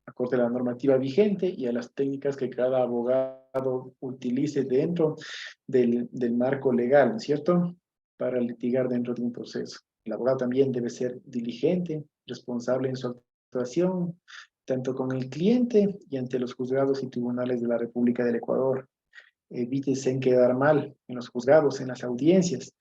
acorde a la normativa vigente y a las técnicas que cada abogado utilice dentro del marco legal, ¿no es cierto?, para litigar dentro de un proceso. El abogado también debe ser diligente, responsable en su actuación, tanto con el cliente y ante los juzgados y tribunales de la República del Ecuador. Evítese en quedar mal en los juzgados, en las audiencias.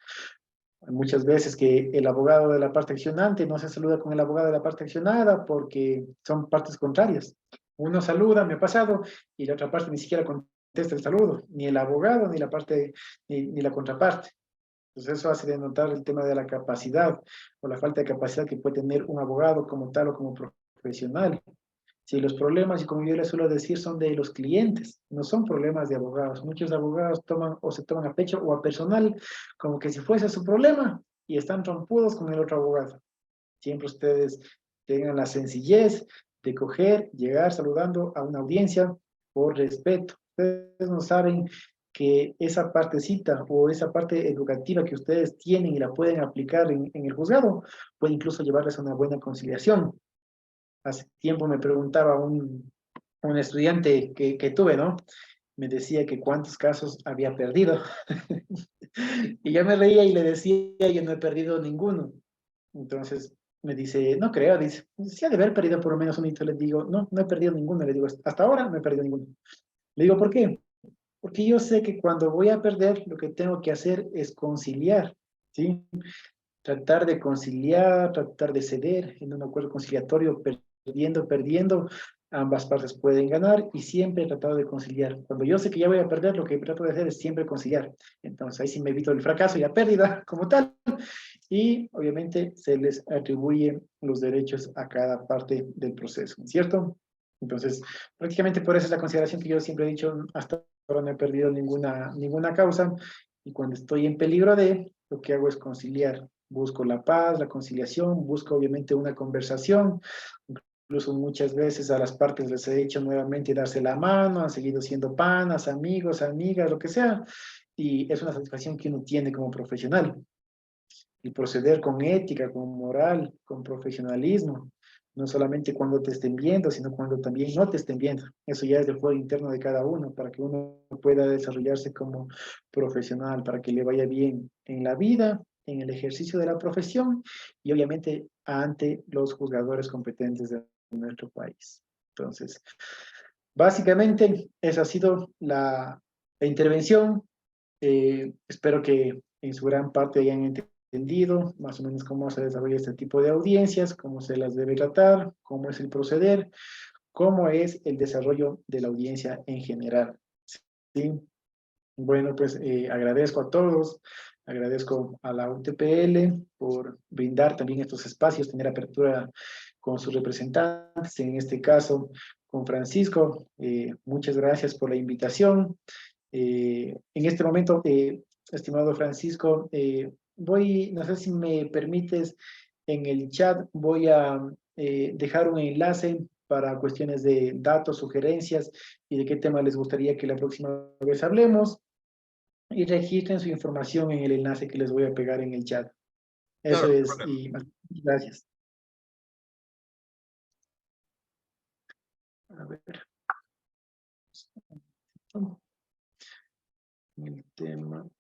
Muchas veces que el abogado de la parte accionante no se saluda con el abogado de la parte accionada porque son partes contrarias. Uno saluda, me ha pasado, y la otra parte ni siquiera contesta el saludo, ni el abogado, ni la parte, ni la contraparte. Entonces eso hace denotar el tema de la capacidad o la falta de capacidad que puede tener un abogado como tal o como profesional. Si los problemas, y como yo les suelo decir, son de los clientes, no son problemas de abogados. Muchos abogados toman o se toman a pecho o a personal como que si fuese su problema y están trompudos con el otro abogado. Siempre ustedes tengan la sencillez de coger, llegar saludando a una audiencia por respeto. Ustedes no saben que esa partecita o esa parte educativa que ustedes tienen y la pueden aplicar en el juzgado puede incluso llevarles a una buena conciliación. Hace tiempo me preguntaba un estudiante que tuve, ¿no? Me decía que cuántos casos había perdido. Y yo me reía y le decía, yo no he perdido ninguno. Entonces me dice, no creo, dice, sí ha de haber perdido por lo menos un hito. Le digo, no, no he perdido ninguno. Le digo, hasta ahora no he perdido ninguno. Le digo, ¿por qué? Porque yo sé que cuando voy a perder, lo que tengo que hacer es conciliar, ¿sí? Tratar de conciliar, tratar de ceder en un acuerdo conciliatorio, perdiendo, ambas partes pueden ganar y siempre he tratado de conciliar. Cuando yo sé que ya voy a perder, lo que trato de hacer es siempre conciliar. Entonces ahí sí me evito el fracaso y la pérdida como tal. Y obviamente se les atribuyen los derechos a cada parte del proceso, ¿cierto? Entonces, prácticamente por eso es la consideración que yo siempre he dicho, hasta ahora no he perdido ninguna causa, y cuando estoy en peligro lo que hago es conciliar. Busco la paz, la conciliación, busco obviamente una conversación. Incluso muchas veces a las partes les he hecho nuevamente darse la mano, han seguido siendo panas, amigos, amigas, lo que sea, y es una satisfacción que uno tiene como profesional. Y proceder con ética, con moral, con profesionalismo, no solamente cuando te estén viendo, sino cuando también no te estén viendo. Eso ya es del fuego interno de cada uno, para que uno pueda desarrollarse como profesional, para que le vaya bien en la vida, en el ejercicio de la profesión y obviamente ante los juzgadores competentes de nuestro país. Entonces, básicamente esa ha sido la intervención. Espero que en su gran parte hayan entendido más o menos cómo se desarrolla este tipo de audiencias, cómo se las debe tratar, cómo es el proceder, cómo es el desarrollo de la audiencia en general. ¿Sí? Bueno, pues agradezco a todos, agradezco a la UTPL por brindar también estos espacios, tener apertura con sus representantes, en este caso con Francisco. Muchas gracias por la invitación. En este momento, estimado Francisco, no sé si me permites, en el chat voy a dejar un enlace para cuestiones de datos, sugerencias y de qué tema les gustaría que la próxima vez hablemos, y registren su información en el enlace que les voy a pegar en el chat. Eso Claro, no hay es, problema. y gracias. A ver. El tema.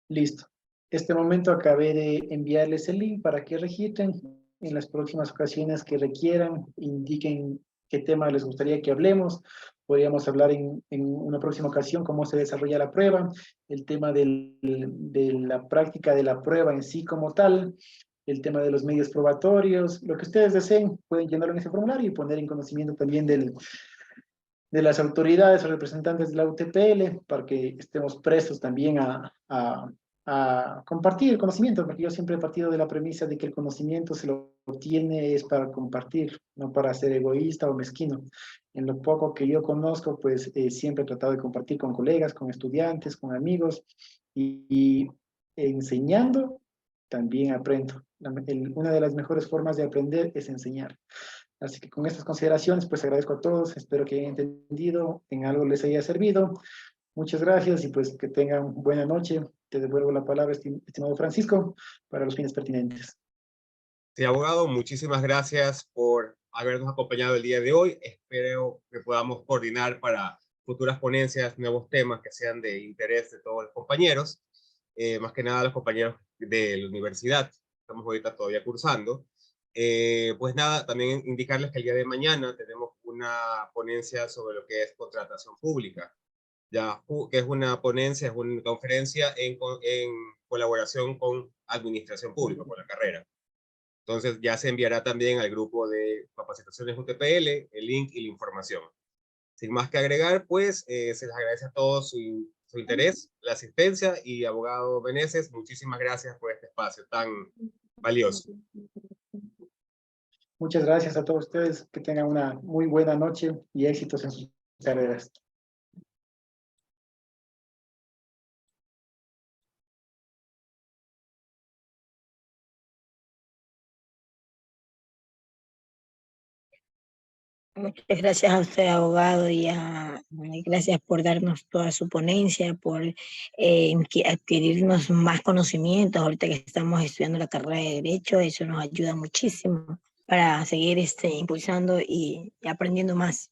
Listo. Este momento acabé de enviarles el link para que registren. En las próximas ocasiones que requieran, indiquen qué tema les gustaría que hablemos. podríamos hablar en una próxima ocasión cómo se desarrolla la prueba, el tema de la práctica de la prueba en sí como tal, el tema de los medios probatorios, lo que ustedes deseen, pueden llenarlo en ese formulario y poner en conocimiento también de las autoridades o representantes de la UTPL para que estemos prestos también a compartir el conocimiento, porque yo siempre he partido de la premisa de que el conocimiento se lo obtiene es para compartir, no para ser egoísta o mezquino. En lo poco que yo conozco, pues siempre he tratado de compartir con colegas, con estudiantes, con amigos y enseñando también aprendo. Una de las mejores formas de aprender es enseñar. Así que con estas consideraciones, pues agradezco a todos, espero que hayan entendido, en algo les haya servido. Muchas gracias y pues que tengan buena noche. Te devuelvo la palabra, estimado Francisco, para los fines pertinentes. Sí, abogado, muchísimas gracias por habernos acompañado el día de hoy. Espero que podamos coordinar para futuras ponencias, nuevos temas que sean de interés de todos los compañeros, más que nada los compañeros de la universidad. Estamos ahorita todavía cursando. Pues nada, también indicarles que el día de mañana tenemos una ponencia sobre lo que es contratación pública, ya que es una ponencia, es una conferencia en colaboración con administración pública, con la carrera. Entonces ya se enviará también al grupo de capacitaciones UTPL el link y la información. Sin más que agregar, pues se les agradece a todos su interés, la asistencia, y abogado Meneses, muchísimas gracias por este espacio tan valioso. Muchas gracias a todos ustedes, que tengan una muy buena noche y éxitos en sus carreras. Muchas gracias a usted, abogado, y gracias por darnos toda su ponencia, por adquirirnos más conocimientos. Ahorita que estamos estudiando la carrera de Derecho, eso nos ayuda muchísimo para seguir impulsando y aprendiendo más.